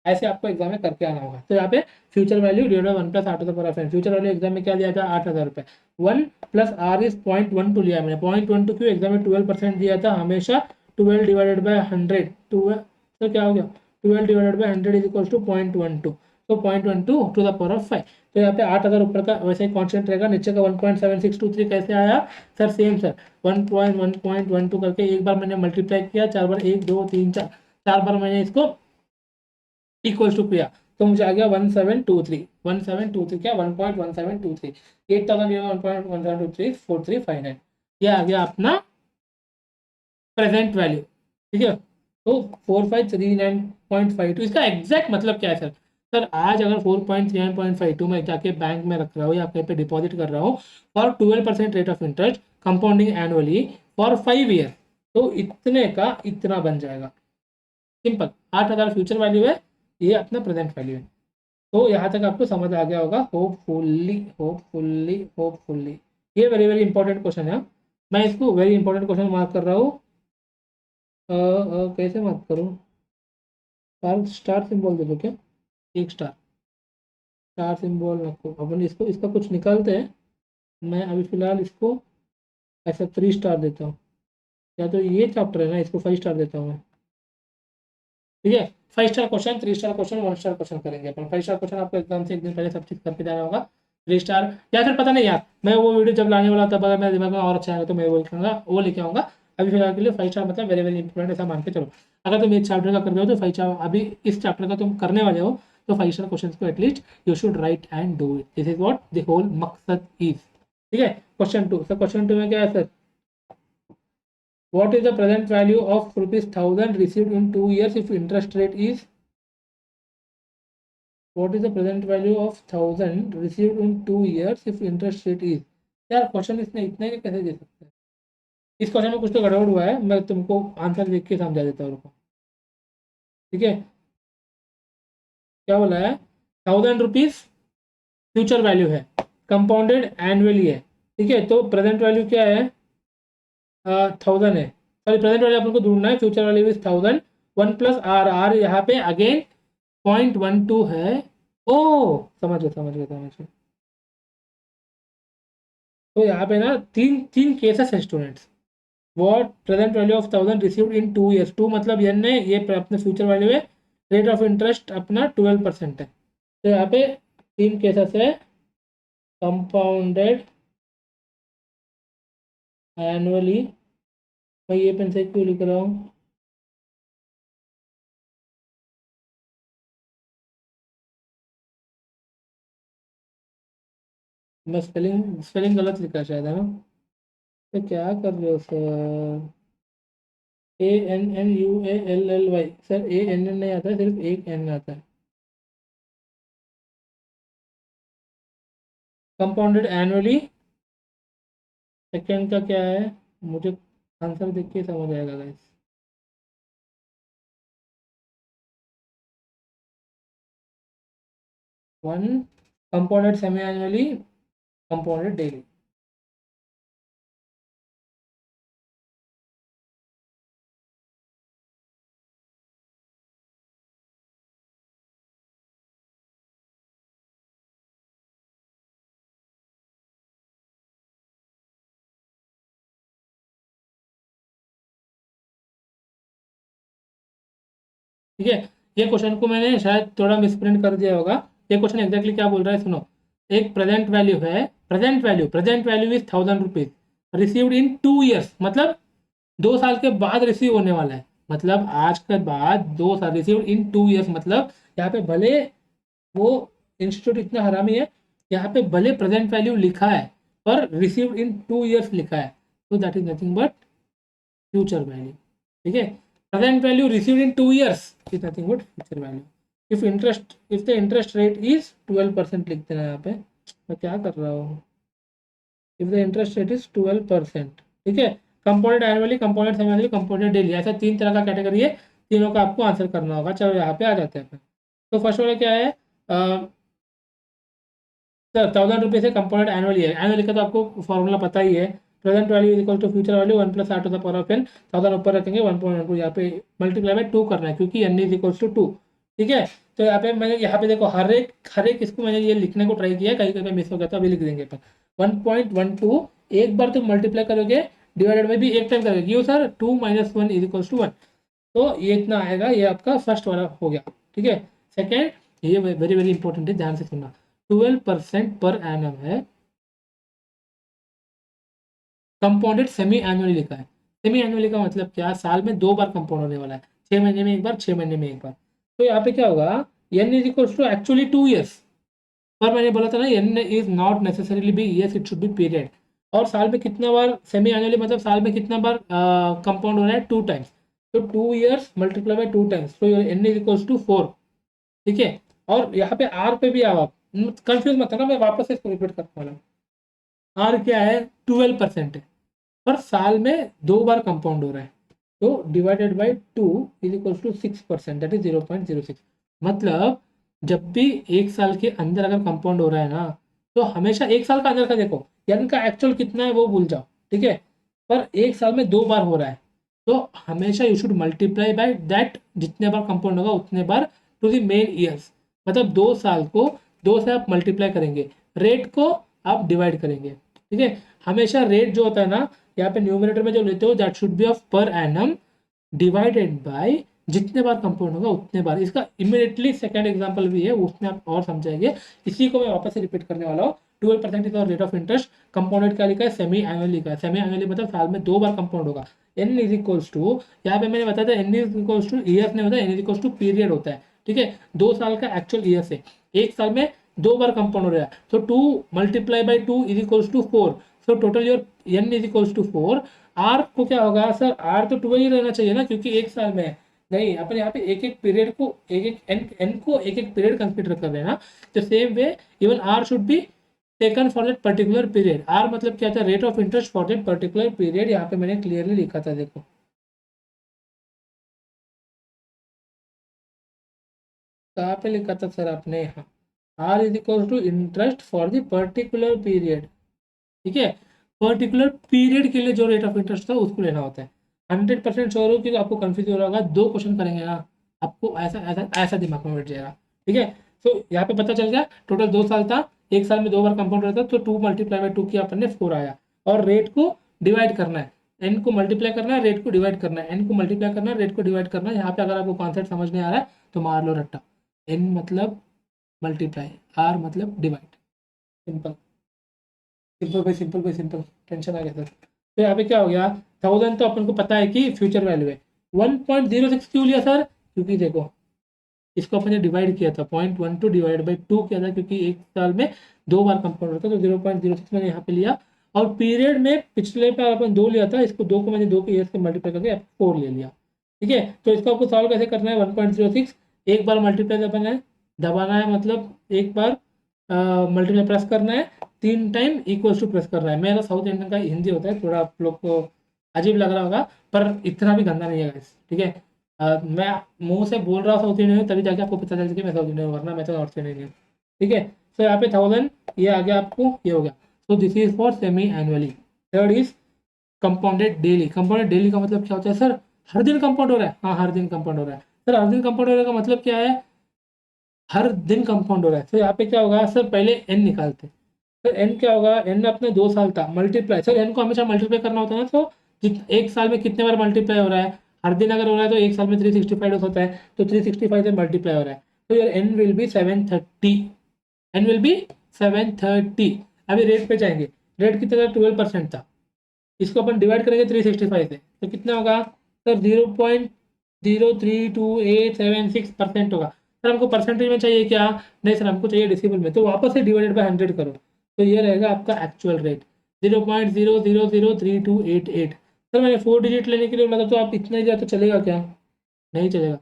ऐसे आपको एग्जाम में करके आना होगा। तो यहाँ पे future value divided by 1 plus are to the power of N, future value exam में क्या दिया था 8,000 रुपये, 1 प्लस आर इज 0.12 लिया मैंने, 0.12 क्यों, एग्जाम में 12% दिया था, हमेशा 12 डिवाइडेड बाय 100, 12 तो क्या हो गया 12 divided by 100 is equal to 0.12, तो 0.12 टू द पावर ऑफ 5, तो यहाँ पे 8,000 ऊपर का वैसे ही कॉन्स्टेंट रहेगा, नीचे का 1.7623 कैसे आया सर, सेम सर 1.1.12 करके एक बार मैंने मल्टीप्लाई किया, 4 बार 1 2 3 4, 4 बार मैंने इसको इक्वल्स टू किया, तो मुझे आ गया 1723 क्या 1.1723, 8,000 1.1723 4359, ये आ गया अपना प्रेजेंट वैल्यू, ठीक है। तो 4539.52, इसका एग्जैक्ट मतलब क्या है सर, सर आज अगर 4.39.52 में जाके बैंक में रख रहा हूँ या कहीं पे डिपॉजिट कर रहा हूँ for 12% rate of interest compounding annually for 5 year, तो इतने का इतना बन जाएगा, सिंपल, 8,000 फ्यूचर वैल्यू है, ये अपना प्रेजेंट वैल्यू है। तो यहाँ तक आपको समझ आ गया होगा, होपफुल्ली होपफुल्ली होपफुल्ली, ये वेरी वेरी इंपॉर्टेंट क्वेश्चन है, मैं इसको वेरी इंपॉर्टेंट क्वेश्चन मार्क कर रहा हूँ। कैसे मार्क करूँ, स्टार सिंबल दे दो क्या, एक स्टार, स्टार सिंबल रखो, अपन इसको इसका कुछ निकालते हैं, मैं अभी फिलहाल इसको ऐसा 3 स्टार देता हूँ, या तो ये चैप्टर है ना, इसको 5 स्टार देता हूँ मैं, ठीक है। 5 star question, 3 star question, 1 star question करेंगे अपन, 5 स्टार क्वेश्चन आपको एग्जाम से एक दिन पहले सब चीज करके जाना होगा, 3 स्टार या फिर पता नहीं यार, मैं वो वीडियो जब लाने वाला तब अगर मेरे दिमाग में और अच्छा आएगा तो मैं वो लिखूंगा, वो लेके आऊंगा, अभी फिलहाल के लिए 5 स्टार मतलब वेरी वेरी इंपॉर्टेंट ऐसा मान के चलो, अगर तुम एक चैप्टर का कर रहे हो तो 5 स्टार, अभी इस चैप्टर का तुम करने वाले हो तो 5 स्टार क्वेश्चन को at least you should write and do it, this is what the whole मकसद इज, ठीक है। क्वेश्चन 2 सर, क्वेश्चन 2 में क्या है sir, what is the present value of rupees 1000 received in 2 years if interest rate is, what is the present value of 1000 received in 2 years if interest rate is, यार question इसने इतने के कैसे दे सकते हैं, इस क्वेश्चन में कुछ तो गड़बड़ हुआ है, मैं तुमको आंसर देख के समझा देता हूँ, ठीक है। क्या बोला है, 1000 रुपीज फ्यूचर वैल्यू है, कंपाउंडेड एनुअली है, ठीक है, तो प्रेजेंट वैल्यू क्या है 1000 है, सॉरी प्रेजेंट वैल्यू अपन को ढूंढना है, future value is 1000, 1 plus R, R यहाँ पे अगेन 0.12 है, ओ समझ गया समझ गया समझ गया, तो यहाँ पे ना तीन तीन केसेस है students, what present value of 1000 received in 2 years, 2 मतलब एन है, ये अपने फ्यूचर वैल्यू है, रेट ऑफ इंटरेस्ट अपना 12% है, तो यहाँ पे तीन केसेस है, कंपाउंडेड एनुअली, मैं ये पेन से क्यों लिख रहा हूँ, मैं स्पेलिंग स्पेलिंग गलत लिखा शायद है ना, तो क्या कर रहे हो सर, ANNUALLY, सर ANN नहीं आता है, सिर्फ एक एन आता है, कंपाउंडेड एनुअली, सेकेंड का क्या है, मुझे आंसर देख के समझ आएगा guys, 1 compounded semi annually, compounded daily, ठीक है। ये क्वेश्चन को मैंने शायद थोड़ा मिसप्रिंट कर दिया होगा, ये क्वेश्चन एग्जैक्टली क्या बोल रहा है सुनो, एक प्रेजेंट वैल्यू है, present value is 1000 rupees received in 2 years, मतलब 2 साल के बाद रिसीव होने वाला है, मतलब आज के बाद 2 साल रिसीव्ड इन 2 ईयर्स, मतलब यहाँ पे भले वो इंस्टीट्यूट इतना हरामी है, यहाँ पे भले प्रेजेंट वैल्यू लिखा है पर रिसीव्ड इन 2 years लिखा है, तो that is nothing but future value. ठीक है, present value received in 2 years is nothing but future value. If the interest rate is 12% लिख देना यहाँ पे, मैं क्या कर रहा हूँ, if the interest rate is 12%। ठीक है, compounded annually, compounded semi annually, compounded daily, ऐसा 3 तरह का कैटेगरी है, तीनों का आपको आंसर करना होगा। चलो यहाँ पे आ जाते हैं अपन। तो फर्स्ट वाला क्या है, सर 1000 रुपये से कंपाउंडेड एनुअली है, एनुअली का तो आपको फॉर्मूला पता ही है, present value is equal to future value 1+r⁴ thousand ऊपर रखेंगे 1.12, यहाँ पे मल्टीप्लाई बाय 2 करना है क्योंकि n इज इक्वल टू 2। ठीक है, तो यहाँ पे मैंने यहाँ पे देखो हर एक इसको मैंने ये लिखने को ट्राई किया, कहीं कहीं मिस हो गया था, अभी लिख देंगे अपन 1.12, एक बार तुम मल्टीप्लाई करोगे डिवाइडेड में भी एक टाइम करोगे, क्यों सर 2 - 1 इज इक्वल टू 1, तो ये इतना आएगा, ये आपका फर्स्ट वाला हो गया। ठीक है, सेकेंड, ये वेरी वेरी इंपॉर्टेंट है, ध्यान से सुनना, 12% पर एनम है, कंपाउंडेड सेमी एनुअली लिखा है। सेमी एनुअली का मतलब क्या, साल में 2 बार कंपाउंड होने वाला है, 6 महीने में एक बार, 6 महीने में एक बार। तो यहाँ पे क्या होगा, n is equal to actually 2 years, पर मैंने बोला था ना n इज not necessarily be years, it should be period. और साल में कितना बार सेमी एनुअली, मतलब साल में कितना बार कंपाउंड हो रहा है, 2 times, तो 2 years मल्टीप्लाई बाय 2 times, तो n इज इक्वल टू 4। ठीक है, और यहाँ पे r पे भी आओ आप, कंफ्यूज मत होना, मैं वापस से इसको रिपीट करने वाला हूँ। r क्या है, 12% है, पर साल में 2 बार कंपाउंड हो रहा है, तो divided by 2 is equal to 6%, that is 0.06। मतलब जब भी एक साल के अंदर अगर कंपाउंड हो रहा है ना, तो हमेशा एक साल का अंदर का देखो, यानी का एक्चुअल कितना है वो भूल जाओ। ठीक है, पर एक साल में 2 बार हो रहा है, तो हमेशा you should multiply by that, जितने बार कंपाउंड होगा उतने बार टू द मेन ईयर्स, मतलब 2 साल को 2 से आप मल्टीप्लाई करेंगे, रेट को आप डिवाइड करेंगे। ठीक है, हमेशा रेट जो होता है ना, यहाँ पे न्यूमरेटर में जो लेते हो दैट शुड बी ऑफ पर एनम डिवाइडेड बाय जितने बार कंपाउंड होगा उतने बार। इसका इमीडिएटली सेकंड एग्जांपल भी है, उसमें आप और समझाएंगे, इसी को मैं वापस से रिपीट करने वाला हूँ। 12% is rate of interest, compounded क्या लिखा है, सेमी एनुअली लिखा है, सेमी एनुअली मतलब साल में 2 बार कंपाउंड होगा। n इज इक्वल्स टू, यहाँ पे मैंने बताया था n is equals to years नहीं होता, n is equals to period होता है। ठीक है, 2 साल का एक्चुअल ईयर से एक साल में 2 बार कंपाउंड हो रहा है, तो 2 multiply by 2 is equals to 4, so total your n is equals to 4। Are को क्या होगा सर, आर तो 12 ही रहना चाहिए ना, क्योंकि एक साल में है। नहीं, अपन यहाँ पे एक एक पीरियड को एक एक एन को एक एक पीरियड कंसिडर कर रहे हैं ना, तो same way even R should be taken for that particular period. R मतलब क्या था, rate of interest for that particular period, यहाँ पे मैंने क्लियरली लिखा था, देखो कहाँ पे लिखा था सर आपने, यहाँ R is equal to interest for the particular period. ठीक है, पर्टिकुलर पीरियड के लिए जो रेट ऑफ इंटरेस्ट था उसको लेना होता है। 100% श्योर हो कि आपको कंफ्यूज हो रहा होगा, 2 क्वेश्चन करेंगे ना, आपको ऐसा ऐसा ऐसा दिमाग में बैठ जाएगा। ठीक है, तो यहाँ पे पता चल गया, टोटल 2 साल था, एक साल में 2 बार कंपाउंड रहता, तो 2 मल्टीप्लाई बाई 2 किया अपन ने, 4 आया। और रेट को डिवाइड करना है, एन को मल्टीप्लाई करना है, रेट को डिवाइड करना है, एन को मल्टीप्लाई करना है, रेट को डिवाइड करना है। यहाँ पे अगर आपको कॉन्सेप्ट समझ नहीं आ रहा है तो मार लो रट्टा, एन मतलब मल्टीप्लाई, आर मतलब डिवाइड, सिंपल सिंपल भाई सिंपल, टेंशन आ गया सर। तो यहाँ पे क्या हो गया, 1000 तो अपन को पता है कि फ्यूचर वैल्यू है, 1.06 क्यों लिया सर, क्योंकि देखो इसको अपन ने डिवाइड किया था, 0.12 डिवाइड बाई 2 किया था, क्योंकि एक साल में 2 बार कंपाउंड होता है, तो 0.06 मैंने यहाँ पे लिया। और पीरियड में पिछले पे अपन 2 लिया था, इसको 2 को मैंने 2 के ईयर से मल्टीप्लाई करके 4 ले लिया। ठीक है, तो इसको आपको सॉल्व कैसे करना है, 1.06 एक बार मल्टीप्लाई करना है, दबाना है, मतलब एक बार मल्टीप्लाई प्रेस करना है, 3 टाइम इक्वल्स टू प्रेस करना है। मेरा साउथ इंडियन का हिंदी होता है, थोड़ा आप लोग को अजीब लग रहा होगा, पर इतना भी गंदा नहीं है गाइस। ठीक है, मैं मुंह से बोल रहा हूँ साउथ इंडियन तभी जाके आपको पता चल सके मैं साउथ इंडियन हूँ, वरना मैं तो नॉर्थ इंडियन हूँ। ठीक है, तो यहाँ पे 1000 ये आ गया आपको, ये हो गया। तो this is for semi annually. Third is compounded daily. Compounded daily का मतलब क्या होता है सर, हर दिन कंपाउंड हो रहा है, हाँ हर दिन कंपाउंड हो रहा है सर, हर दिन कंपाउंड हो रहा है का मतलब क्या है, हर दिन कंपाउंड हो रहा है। तो यहाँ पे क्या होगा सर, पहले एन निकालते हैं, सर एन क्या होगा, एन अपने 2 साल था, मल्टीप्लाई, सर एन को हमेशा मल्टीप्लाई करना होता है ना, तो एक साल में कितने बार मल्टीप्लाई हो रहा है, हर दिन अगर हो रहा है तो एक साल में 365 होता है, तो 365 से मल्टीप्लाई हो रहा है, तो यार N will be 730, N will be 730। अभी रेट पे जाएंगे, रेट कितना था, 12% था, इसको अपन डिवाइड करेंगे 365 से, तो कितना होगा सर, 0.03287 6% होगा। सर हमको परसेंटेज में चाहिए क्या? नहीं सर हमको चाहिए डेसिमल में, तो वापस से डिवाइडेड बाय 100 करो, तो ये रहेगा आपका एक्चुअल रेट 0.0003288। सर मैंने 4 डिजिट लेने के लिए मतलब, तो आप इतना ही दिया तो चलेगा क्या? नहीं चलेगा,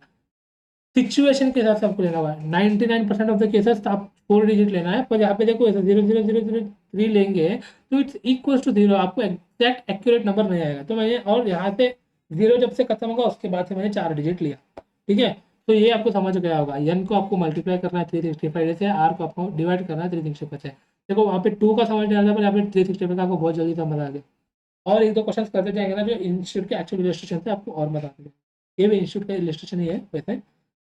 सिचुएशन के हिसाब से आपको लेना होगा। 99% ऑफ द केसेस आप 4 डिजिट लेना है, पर यहाँ पे देखो ऐसा 0.0003 लेंगे तो इट्स इक्वल टू 0, आपको एग्जैक्ट एक्यूरेट नंबर नहीं आएगा। तो मैंने, और यहाँ पे 0 जब से खत्म होगा उसके बाद से मैंने 4 डिजिट लिया, ठीक है। तो ये आपको समझ गया होगा, n को आपको मल्टीप्लाई करना है 365 से, r को आपको डिवाइड करना है 365 से। देखो वहाँ पे 2 का समझ नहीं आ रहा था, पर यहाँ पे 365 का आपको बहुत जल्दी समझ आ गया। और एक दो क्वेश्चन करते जाएंगे ना जो इंस्टीट्यूट के एक्चुअल इलस्ट्रेशन से आपको और मजा आएगा, ये भी इंस्टीट्यूट का इलस्ट्रेशन ही है वैसे।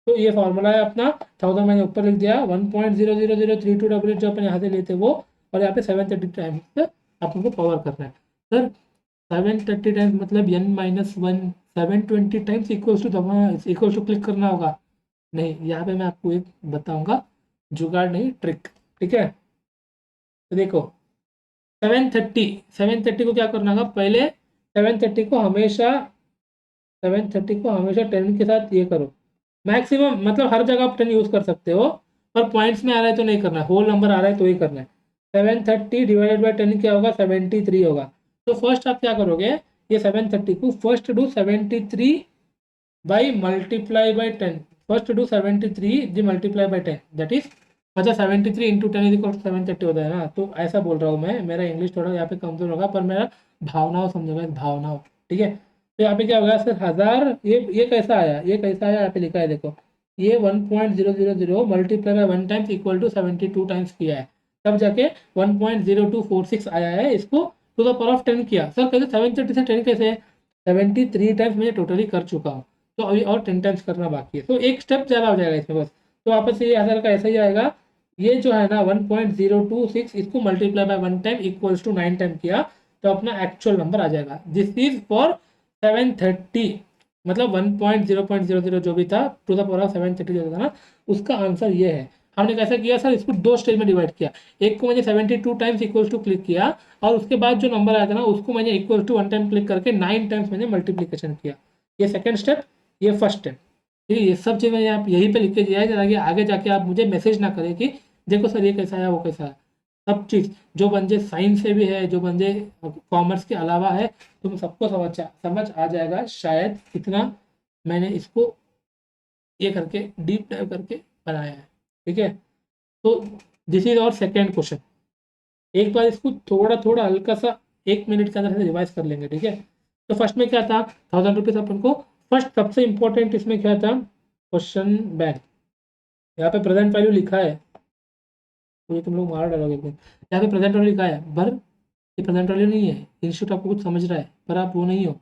तो ये फॉर्मूला है अपना 1000, मैंने ऊपर लिख दिया 1.00032 जो अपन यहाँ से लेते वो, और यहाँ पे 730 टाइम्स अपन को पावर करना है। सर 730 टाइम्स मतलब n-1 720 times equal to click करना होगा? नहीं, यहाँ पे मैं आपको एक बताऊंगा जुगाड़, नहीं ट्रिक, ठीक है। तो देखो 730 को क्या करना होगा, पहले 730 को हमेशा 10 के साथ ये करो, मैक्सिमम मतलब हर जगह आप 10 यूज कर सकते हो, पर पॉइंट्स में आ रहा है तो नहीं करना है, होल नंबर आ रहा है तो ही करना है। 730 डिवाइडेड बाय 10 क्या होगा, 73 होगा। तो फर्स्ट आप क्या करोगे, ये 730 को first do 73 by multiply by 10, first do 73 the multiply by 10, that is मतलब 73 इंटू 10 इज इक्वल टू 730 होता है ना। तो ऐसा बोल रहा हूँ मैं, मेरा इंग्लिश थोड़ा यहाँ पे कमजोर होगा, पर मेरा भावनाओं समझोगा, भावनाओं, ठीक है। तो यहाँ पे क्या होगा सर 1000, ये कैसा आया, ये कैसा आया, यहाँ पे लिखा है देखो, ये 1.000 multiply by 1 times equal to 72 times किया है, तब जाके 1.0246 आया है, इसको टू द पावर ऑफ 10 किया। सर कैसे 730 से 10 कैसे है, 73 टाइम्स मैंने टोटली कर चुका हूँ, तो अभी और 10 टाइम्स करना बाकी है, तो एक स्टेप ज़्यादा हो जाएगा इसमें बस। तो वापस से ये 1000 का ऐसा ही आएगा, ये जो है ना 1.026 इसको multiply by 1 time equals to 9 time किया, तो अपना एक्चुअल नंबर आ जाएगा। दिस इज फॉर 730, मतलब 1.0.00 जो भी था टू द पावर ऑफ 730 जो था ना, उसका आंसर ये है। हमने कैसा किया सर, इसको दो स्टेज में डिवाइड किया, एक को मैंने 72 टाइम्स इक्वल्स टू क्लिक किया, और उसके बाद जो नंबर आया था ना उसको मैंने इक्वल टू 1 टाइम क्लिक करके 9 टाइम्स मैंने मल्टीप्लीकेशन किया। ये सेकंड स्टेप, ये फर्स्ट स्टेप, ठीक है। ये सब चीज़ मैंने आप यहीं पे लिख के दिया है ताकि आगे जाके आप मुझे मैसेज ना करें कि देखो सर ये कैसा है वो कैसा है। सब चीज़ जो बंदे साइंस से भी है, जो बंदे कॉमर्स के अलावा है, तुम सबको समझ आ जाएगा शायद, इतना मैंने इसको ये करके डीप डाइव करके बनाया है, ठीक है। तो दिस इज और सेकेंड क्वेश्चन, एक बार इसको थोड़ा थोड़ा हल्का सा 1 मिनट के अंदर से रिवाइज कर लेंगे, ठीक है। तो फर्स्ट में क्या था, 1000 रुपीज़ अपन को, फर्स्ट सबसे इंपॉर्टेंट इसमें क्या था, क्वेश्चन बैंक, यहाँ पे प्रेजेंट वैल्यू लिखा है, ये तुम लोग मार डालोगे, यहाँ पे प्रेजेंट वैल्यू लिखा है, पर ये प्रेजेंट वैल्यू नहीं है, इंस्टीट्यूट आपको कुछ समझ रहा है पर आप वो नहीं हो,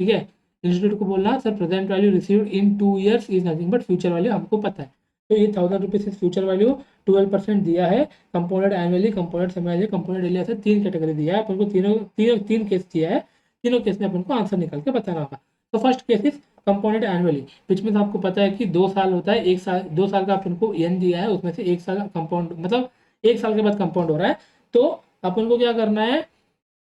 ठीक है। इंस्टीट्यूट को बोलना sir present value received in 2 years is nothing but future value हमको पता है। तो ये 1000 रुपीज़ इज फ्यूचर वैल्यू, 12% दिया है, compounded annually, compounded semi, compounded daily, ऐसे 3 कैटेगरी दिया है अपन को, तीन केस दिया है, तीनों केस में अपन को आंसर निकाल के बताना होगा। तो first case is compounded annually, which mean आपको पता है कि 2 साल होता है, 2 साल का अपन को एन दिया है, उसमें से 1 साल कंपाउंड मतलब 1 साल के बाद कंपाउंड हो रहा है, तो अपन को क्या करना है,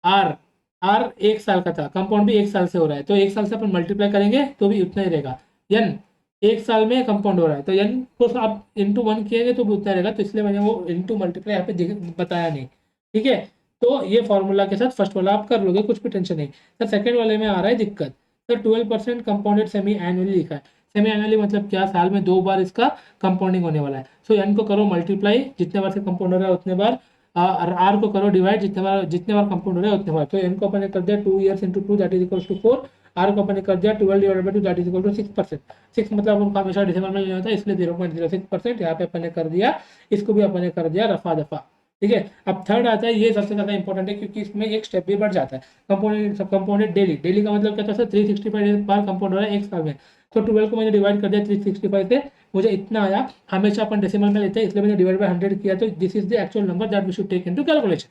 आर आर 1 साल का था, कंपाउंड भी 1 साल से हो रहा है, तो 1 साल से अपन मल्टीप्लाई करेंगे तो भी उतना ही रहेगा। एन 1 साल में कंपाउंड हो रहा है, तो एन को आप इंटू 1 किएंगे तो भी उतना रहेगा, तो इसलिए मैंने वो इंटू मल्टीप्लाई यहाँ पे बताया नहीं, ठीक है। तो ये फॉर्मूला के साथ फर्स्ट वाला आप कर लोगे, कुछ भी टेंशन नहीं। सर सेकेंड वाले में आ रहा है दिक्कत, सर 12% कंपाउंडेड सेमी एनुअली लिखा है, सेमी एनुअली मतलब क्या, साल में 2 बार इसका कंपाउंडिंग होने वाला है। सो एन को करो मल्टीप्लाई, जितने बार से कंपाउंड हो रहा है उतने बार, आर को करो डिवाइड, जितने बार कंपाउंड हो रहा है उतने बार। तो एन को अपन ने कर दिया 2 years into 2 that is equal to 4, are को अपन ने कर दिया 12 divided by 2 that is equal to 6%। 6 मतलब उनका हमेशा डिसिमल में लेना होता है, इसलिए 0.06% यहाँ पे अपन ने कर दिया, इसको भी अपन ने कर दिया रफा दफा, ठीक है। अब थर्ड आता है, ये सबसे ज्यादा इंपॉर्टेंट है क्योंकि इसमें एक स्टेप भी बढ़ जाता है, कंपाउंडेड डेली, डेली का मतलब क्या था सर, 365 बार कंपाउंड हो रहा है 1 साल में, तो 12 को मैंने डिवाइड कर दिया 365 से, मुझे इतना आया, हमेशा अपन डेसिमल में लेते हैं इसलिए मैंने डिवाइड बाय 100 किया, तो this is the actual number that we should take into calculation.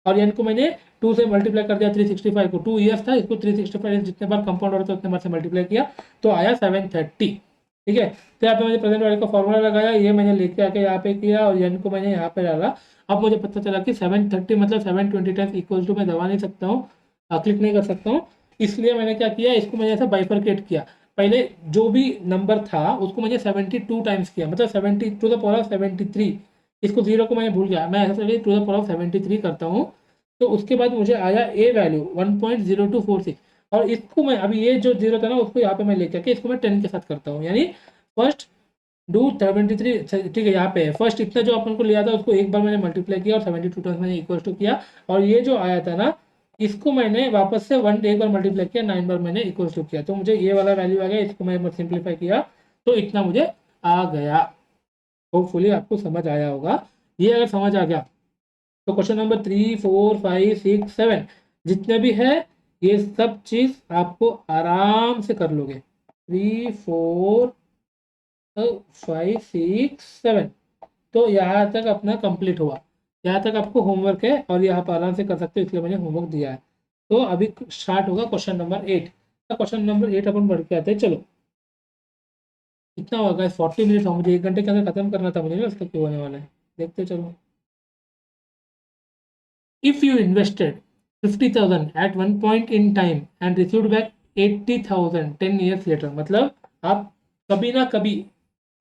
और एन को मैंने 2 से मल्टीप्लाई कर दिया 365 को, 2 ईयर्स था, इसको 365 जितने बार कंपाउंड हो रहा था उतने बार से मल्टीप्लाई किया, तो आया 730, ठीक है। तो यहाँ पे मैंने प्रेजेंट वैल्यू का फॉर्मूला लगाया, ये मैंने लेके आके यहाँ पे किया और एन को मैंने यहाँ पे डाला। अब मुझे पता चला कि 730 मतलब 720 टाइम्स इक्वल टू, मैं दबा नहीं सकता हूँ, क्लिक नहीं कर सकता हूँ, इसलिए मैंने क्या किया, इसको मैंने ऐसा बाइफरकेट किया, पहले जो भी नंबर था उसको मैंने 72 टाइम्स किया, मतलब 70 टू द पावर ऑफ 73। इसको जीरो को मैं भूल गया, मैं ऐसा चलिए टू द पावर ऑफ 73 करता हूँ। तो उसके बाद मुझे आया ए वैल्यू 1.0246, और इसको मैं अभी ये जो जीरो था ना उसको यहाँ पे मैं लेकर के इसको मैं 10 के साथ करता हूँ, यानी फर्स्ट डू 73। ठीक है, यहाँ पे फर्स्ट इतना जो अपन को लिया था उसको एक बार मैंने मल्टीप्लाई किया और 72 टाइम्स मैंने इक्वल टू किया, और ये जो आया था ना इसको मैंने वापस से वन एक बार मल्टीप्लाई किया, 9 बार मैंने इक्वल टू किया, तो मुझे ये वाला वैल्यू आ गया। इसको मैं सिंप्लीफाई किया तो इतना मुझे आ गया। होपफुली आपको समझ आया होगा। ये अगर समझ आ गया तो क्वेश्चन नंबर 3, 4, 5, 6, 7 जितने भी है ये सब चीज आपको आराम से कर लोगे। 3, 4, 5, 6, 7 तो यहाँ तक अपना कंप्लीट हुआ। यहाँ तक आपको होमवर्क है और यहाँ पर आराम से कर सकते हो, इसलिए मैंने होमवर्क दिया है। तो अभी स्टार्ट होगा क्वेश्चन नंबर 8। क्वेश्चन नंबर 8 अपन बढ़ के आते हैं। चलो कितना होगा, 40 मिनट हो, मुझे 1 घंटे के अंदर खत्म करना था मुझे ना, उसका क्यों होने वाला है देखते चलो। If you invested 50,000 at one point in time and received back 80,000 10 years later, मतलब आप कभी ना कभी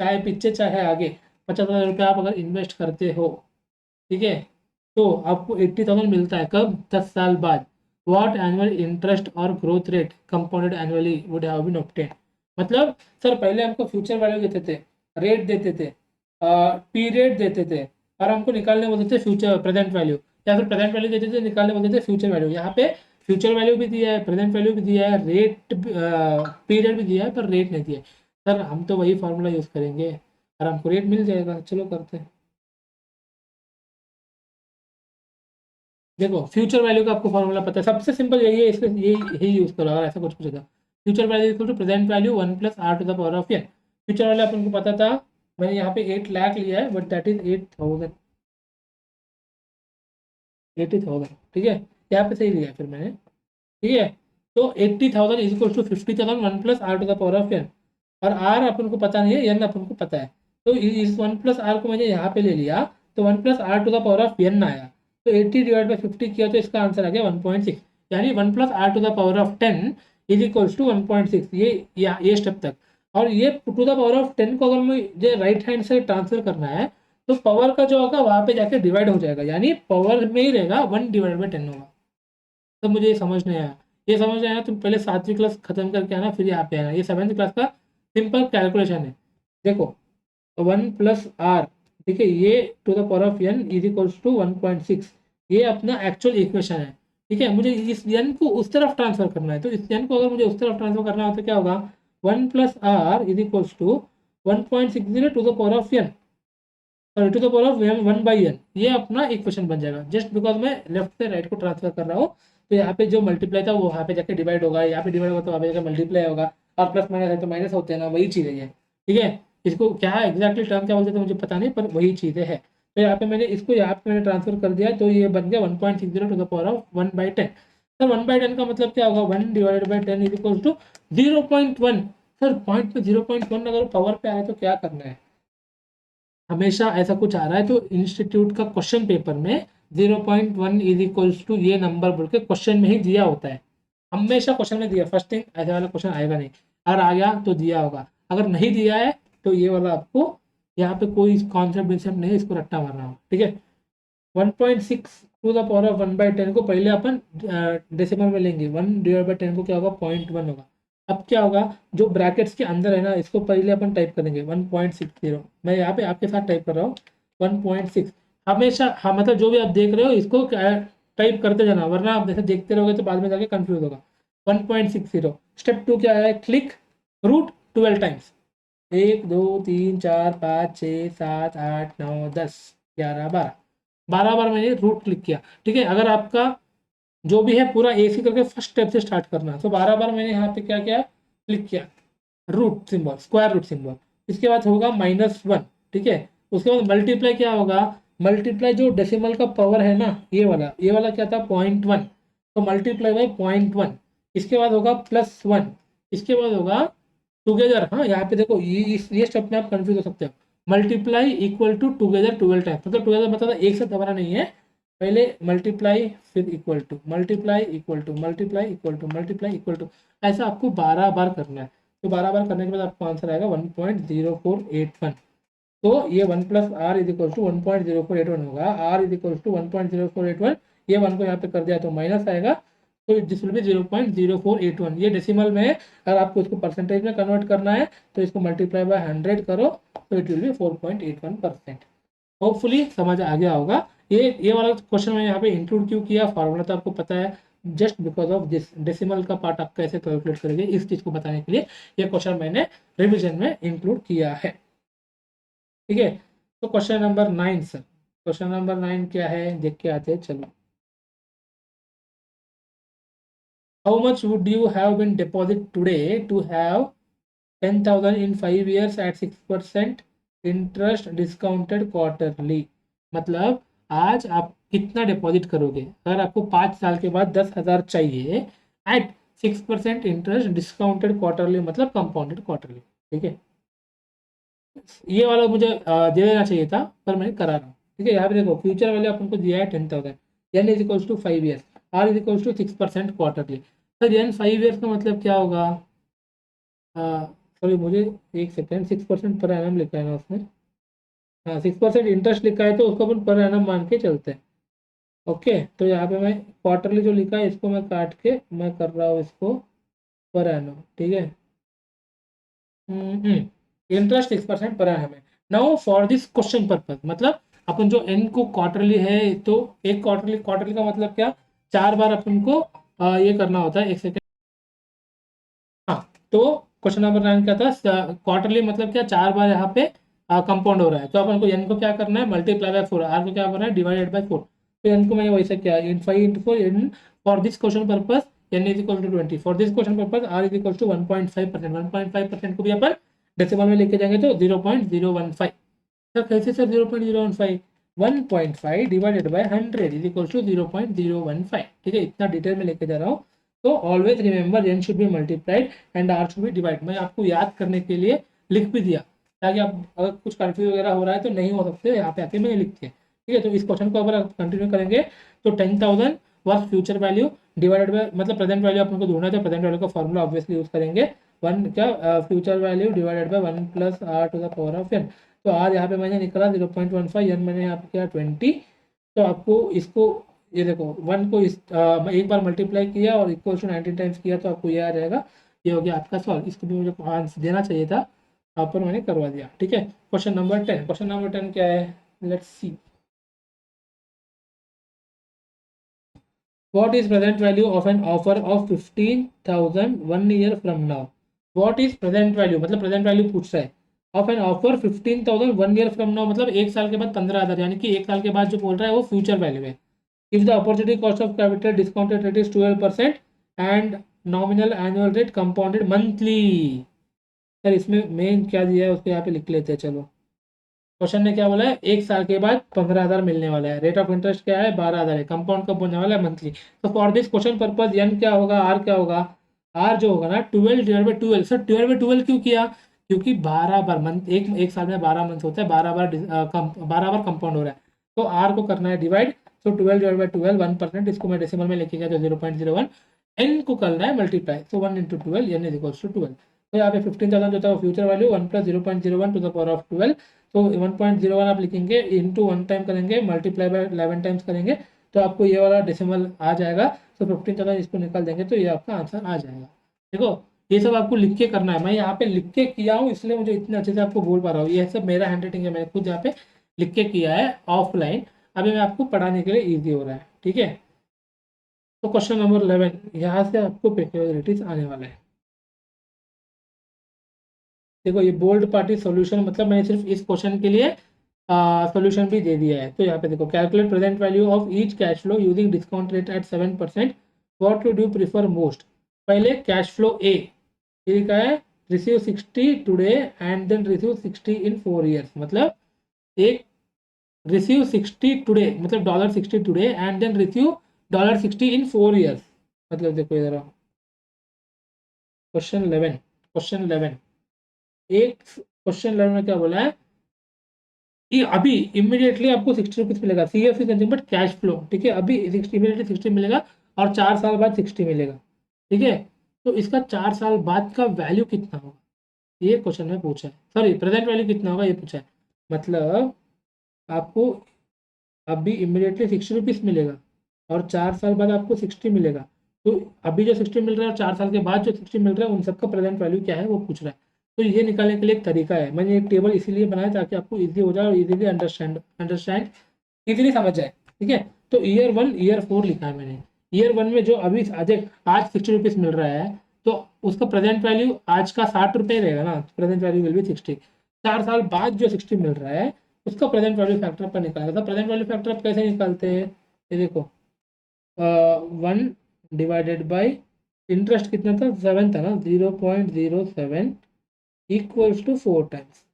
चाहे पीछे चाहे आगे 50,000 रुपये आप अगर इन्वेस्ट करते हो, ठीक है, तो आपको 80,000 मिलता है कब, 10 साल बाद। What annual interest or growth rate compounded annually would have been obtained. मतलब सर पहले हमको फ्यूचर वैल्यू देते थे, रेट देते थे, पीरियड देते थे, और हमको निकालने बोलते थे फ्यूचर प्रेजेंट वैल्यू, या फिर प्रेजेंट वैल्यू देते थे निकालने बोलते थे फ्यूचर वैल्यू। यहाँ पे फ्यूचर वैल्यू भी दिया है, प्रेजेंट वैल्यू भी दिया है, रेट पीरियड भी दिया है, पर रेट नहीं दिया है। सर हम तो वही फार्मूला यूज़ करेंगे और हमको रेट मिल जाएगा। चलो करते हैं। देखो फ्यूचर वैल्यू का आपको फॉर्मूला पता है, सबसे सिंपल यही है, इसलिए यही यूज करो अगर ऐसा कुछ पूछेगा। Future value equal to present value 1 + r to the power of n। Future value अपन को पता था, मैंने यहाँ पे 8 लाख लिया है, बट दैट इज 8,000, 80,000, ठीक है, यहाँ पे सही लिया है फिर मैंने, ठीक है। तो 80,000 is equal to 50,000 1 + r to the power of n, और r अपन को पता नहीं है, n अपन को पता है। तो इस 1 + r को मैंने यहाँ पे ले लिया, तो 1 + r to the power of n आया। तो 80/50 किया तो इसका आंसर आ गया 1.6, यानी 1 + r to the power of 10 is equals to 1.6। ये स्टेप तक। और ये टू द पावर ऑफ 10 को अगर मुझे राइट हैंड से ट्रांसफर करना है तो पावर का जो होगा वहाँ पे जाके डिवाइड हो जाएगा, यानी पावर में ही रहेगा, 1/10 होगा। तब मुझे ये समझ नहीं आया। ये समझ नहीं आया तुम पहले 7वीं क्लास खत्म करके आना, फिर यहाँ पे आना। ये 7वीं क्लास का सिंपल कैलकुलेशन है। देखो 1 + r, ठीक है, ये to the power of n is equals to 1.6, ये अपना एक्चुअल इक्वेशन है, ठीक है। मुझे इस n को उस तरफ ट्रांसफर करना है, तो इस n को अगर मुझे उस तरफ ट्रांसफर करना हो तो क्या होगा, 1 + r is equals to 1.60 to the power of n, sorry to the power of 1/n। ये अपना इक्वेशन बन जाएगा, जस्ट बिकॉज मैं लेफ्ट से राइट को ट्रांसफर कर रहा हूँ। तो यहाँ पे जो मल्टीप्लाई था वो वहाँ पे जाके डिवाइड होगा, यहाँ पे डिवाइड होगा तो वहाँ पे जाकर मल्टीप्लाई होगा, और प्लस माइनस है तो माइनस होते हैं ना, वही चीज़ है ये, ठीक है। इसको क्या एग्जैक्टली टर्म क्या बोलते थे मुझे पता नहीं, पर वही चीज़ें है। तो यहाँ पे मैंने इसको यहाँ पे मैंने ट्रांसफर कर दिया, तो ये बन गया 1.60 to the power of 1/10। Sir 1/10 का मतलब क्या होगा, 1/10 is equal to 0.1। Sir point पे 0.1 अगर पावर पे आए तो क्या करना है, हमेशा ऐसा कुछ आ रहा है तो इंस्टीट्यूट का क्वेश्चन पेपर में 0.1 इज इक्वल्स टू ये नंबर बोल के क्वेश्चन में ही दिया होता है। हमेशा क्वेश्चन में दिया, फर्स्ट थिंग ऐसा वाला क्वेश्चन आएगा नहीं, अगर आ गया तो दिया होगा, अगर नहीं दिया है तो ये वाला आपको यहाँ पे कोई कॉन्सेप्ट विंसेप्ट नहीं है, इसको रट्टा मारना हो, ठीक है। 1.6 टू द पावर ऑफ 1/10 को पहले अपन डेसिमल में लेंगे, 1/10 को क्या होगा, 0.1 होगा। अब क्या होगा, जो ब्रैकेट्स के अंदर है ना इसको पहले अपन टाइप करेंगे 1.60। मैं यहाँ पे आपके साथ टाइप कर रहा हूँ 1.6। हमेशा हाँ, मतलब जो भी आप देख रहे हो इसको टाइप करते जाना, वरना आप जैसे देखते रहोगे तो बाद में जाके कंफ्यूज होगा। 1.60। स्टेप 2 क्या है, क्लिक रूट 12 टाइम्स, 1 2 3 4 5 6 7 8 9 10 11 12, 12 बार मैंने रूट क्लिक किया, ठीक है। अगर आपका जो भी है पूरा AC करके फर्स्ट स्टेप से स्टार्ट करना है, तो 12 बार मैंने यहाँ पे क्या किया, क्लिक किया, root symbol, square root symbol. इसके बाद होगा -1, ठीक है। उसके बाद मल्टीप्लाई क्या होगा, मल्टीप्लाई जो डेसिमल का पावर है ना, ये वाला क्या था, 0.1, तो मल्टीप्लाई बाई 0.1। इसके बाद होगा +1, इसके बाद होगा टुगेदर। हाँ यहाँ पे देखो ये स्टेप में आप कंफ्यूज हो सकते हो, multiply equal to together 12 times, मतलब टुगेदर मतलब एक साथ दबाना नहीं है, पहले मल्टीप्लाई फिर equal to, multiply equal to, multiply equal to, multiply equal to, ऐसा आपको 12 बार करना है। तो 12 बार करने के बाद आपको आंसर आएगा 1.0481। तो ये 1 plus r is equal to 1.0481 होगा। आर इज इक्वल टू 1.0481, ये 1 को यहाँ पे कर दिया तो माइनस आएगा, तो दिस विल बी 0.0481। ये डेसिमल में है, अगर आपको इसको परसेंटेज में कन्वर्ट करना है तो इसको मल्टीप्लाई बाय 100 करो तो इट विल बी 4.81%। होपफुली समझ आ गया होगा। ये वाला क्वेश्चन मैंने यहाँ पे इंक्लूड क्यों किया, फार्मूला तो आपको पता है, just because of this decimal का पार्ट आप कैसे कैलकुलेट करेंगे इस चीज को बताने के लिए ये क्वेश्चन मैंने रिविजन में इंक्लूड किया है। ठीक है, तो question number 9 sir, question number 9 क्या है देख के आते हैं चलो। How much would you have been deposit today to have 10,000 in 5 years at 6% interest discounted quarterly. मतलब आज आप कितना डिपॉजिट करोगे, अगर आपको 5 साल के बाद 10,000 चाहिए एट 6% इंटरेस्ट डिस्काउंटेड क्वार्टरली, मतलब कंपाउंडेड क्वार्टरली। ठीक है, ये वाला मुझे दे देना चाहिए था पर मैं करा रहा हूँ। ठीक है, यहाँ पे देखो फ्यूचर वैल्यू अपन को दिया है 10,000, n is equals to 5 years, r is equals to 6% quarterly. Sir n 5 years का मतलब क्या होगा, सॉरी मुझे एक सेकेंड, 6% पर एनम लिखा है ना उसमें, हाँ 6% इंटरेस्ट लिखा है तो उसको अपन पर एनम मान के चलते हैं। ओके, तो यहाँ पे मैं क्वार्टरली जो लिखा है इसको मैं काट के मैं कर रहा हूँ इसको पर एनम। ठीक है, इंटरेस्ट 6% पर एनम है। Now for this question purpose, मतलब अपन जो एन को क्वार्टरली है तो एक क्वार्टरली, क्वार्टरली का मतलब क्या, 4 बार अपन को ये करना होता है। एक सेकेंड, हाँ, तो क्वेश्चन नंबर 9 क्या था, क्वार्टरली मतलब क्या, 4 बार यहाँ पे कंपाउंड हो रहा है, तो अपन को एन को क्या करना है, मल्टीप्लाई बाय 4, आर को क्या करना है, डिवाइडेड बाय 4। तो एन को मैंने वैसे किया इन 5 इंटू 4, इन for this question purpose n is equal to 20, for this question purpose r is equal to 1.5%। 1.5% को भी अपन डेसिमल में लेके जाएंगे तो 0.015। सर कैसे sir 0.015, 1.5 divided by 100 is equal to 0.015। ठीक है, इतना डिटेल में लेके जा रहा हूँ। तो always remember n should be multiplied and r should be divide. मैं आपको याद करने के लिए लिख भी दिया ताकि आप अगर कुछ कंफ्यूज वगैरह हो रहा है तो नहीं हो सकते, यहाँ पे आके मैंने लिख दिया। ठीक है, तो इस क्वेश्चन को अगर कंटिन्यू करेंगे तो 10,000 was future value divided by, मतलब प्रेजेंट वैल्यू अपन को ढूंढना है तो प्रेजेंट वैल्यू का फॉर्मूला ऑब्वियसली यूज करेंगे, वन क्या future value divided by 1 plus are to the power of n. तो आर यहाँ पे मैंने निकला 0.15, एन मैंने यहाँ पे किया 20। तो आपको इसको ये देखो 1 को एक बार मल्टीप्लाई किया और इक्वल टू 19 टाइम्स किया तो आपको ये आ जाएगा। ये हो गया आपका सवाल, इसको भी मुझे आंसर देना चाहिए था, पर मैंने करवा दिया। ठीक है, क्वेश्चन नंबर 10, क्वेश्चन नंबर 10 क्या है, let's see. What is present value of an offer of 15,000 1 year from now? What is present value, मतलब present value पूछ रहा है, of an offer 15,000 1 year from now, मतलब एक साल के बाद 15,000, यानी कि एक साल के बाद जो बोल रहा है वो फ्यूचर वैल्यू है। If the opportunity cost of capital discounted rate is 12% and nominal annual rate compounded monthly। Sir इसमें मेन क्या दिया है उसको यहाँ पे लिख लेते हैं चलो। क्वेश्चन ने क्या बोला है, एक साल के बाद 15,000 मिलने वाला है, रेट ऑफ इंटरेस्ट क्या है 12,000 है, कंपाउंड कब होने वाला है मंथली। तो for this question purpose n क्या होगा, आर क्या होगा, आर जो होगा ना 12 डिवाइड बाई 12। सर 12 बाई 12 क्यों किया, क्योंकि 12 बार मंथ, एक साल में 12 मंथ होता है, 12 बार कंपाउंड हो रहा है, तो आर को करना है डिवाइड। तो 12 डिवाइड बाई 12 1%, इसको मैं डेसिमल में लेके गया तो 0.01। एन को करना है मल्टीप्लाई, तो 1 into 12 n is equals to 12। तो यहाँ पे 15,000 जो था वो future value 1 plus 0.01 to the power of 12, तो 1.01 आप लिखेंगे इंटू 1 टाइम करेंगे मल्टीप्लाई बाय 11 टाइम्स करेंगे तो आपको ये वाला डेसिमल आ जाएगा। तो 15,000 इसको निकाल देंगे तो ये आपका आंसर आ जाएगा। देखो ये सब आपको लिख के करना है, मैं यहाँ पे लिख के किया हूँ इसलिए मुझे इतने अच्छे से आपको बोल पा रहा हूँ, ये सब मेरा हैंड राइटिंग है, मैंने खुद यहाँ पे लिख के किया है ऑफलाइन, अभी मैं आपको पढ़ाने के लिए ईजी हो रहा है। ठीक है, तो क्वेश्चन नंबर 11, यहाँ से आपको पेक्यूलरिटीज आने वाला है। देखो ये बोल्ड पार्टी सॉल्यूशन, मतलब मैंने सिर्फ इस क्वेश्चन के लिए सॉल्यूशन भी दे दिया है। तो यहाँ पे देखो calculate present value of each cash flow using discount rate at 7%, what would you prefer most. पहले कैश फ्लो ए ये लिखा है receive 60 today and then receive 60 in 4 years, मतलब एक रिसीव 60 टुडे मतलब $60 today and then receive $60 in 4 years. मतलब देखो इधर क्वेश्चन 11, क्वेश्चन 11 एक क्वेश्चन 11 में क्या बोला है, ये अभी इमीडिएटली आपको 60 रुपीज मिलेगा, CFC nothing but cash flow. ठीक है, अभी 60 इमीडिएटली 60 मिलेगा और 4 साल बाद 60 मिलेगा। ठीक है, तो इसका 4 साल बाद का वैल्यू कितना होगा, ये क्वेश्चन में पूछा है। सॉरी, प्रेजेंट वैल्यू कितना होगा ये पूछा है। मतलब आपको अभी इमीडिएटली 60 रुपीज़ मिलेगा और 4 साल बाद आपको 60 मिलेगा। तो अभी जो 60 मिल रहा है और 4 साल के बाद जो 60 मिल रहा है, उन सबका प्रेजेंट वैल्यू क्या है वो पूछ रहा है। तो ये निकालने के लिए एक तरीका है, मैंने एक टेबल इसीलिए बनाया ताकि आपको ईजी हो जाए और इजीली अंडरस्टैंड इजीली समझ जाए। ठीक है, तो ईयर 1 ईयर 4 लिखा है मैंने। ईयर 1 में जो अभी आज 60 रुपीज़ मिल रहा है, तो उसका प्रेजेंट वैल्यू आज का 60 रुपये रहेगा ना, प्रेजेंट वैल्यू विल बी 60। 4 साल बाद जो 60 मिल रहा है उसका प्रेजेंट वैल्यू फैक्टर पर निकालेगा। तो प्रेजेंट वैल्यू फैक्टर आप कैसे निकालते हैं, ये देखो, 1 डिवाइडेड बाई इंटरेस्ट कितना था, 7 था ना, 0.07 इक्वल्स टू 4 टाइम्स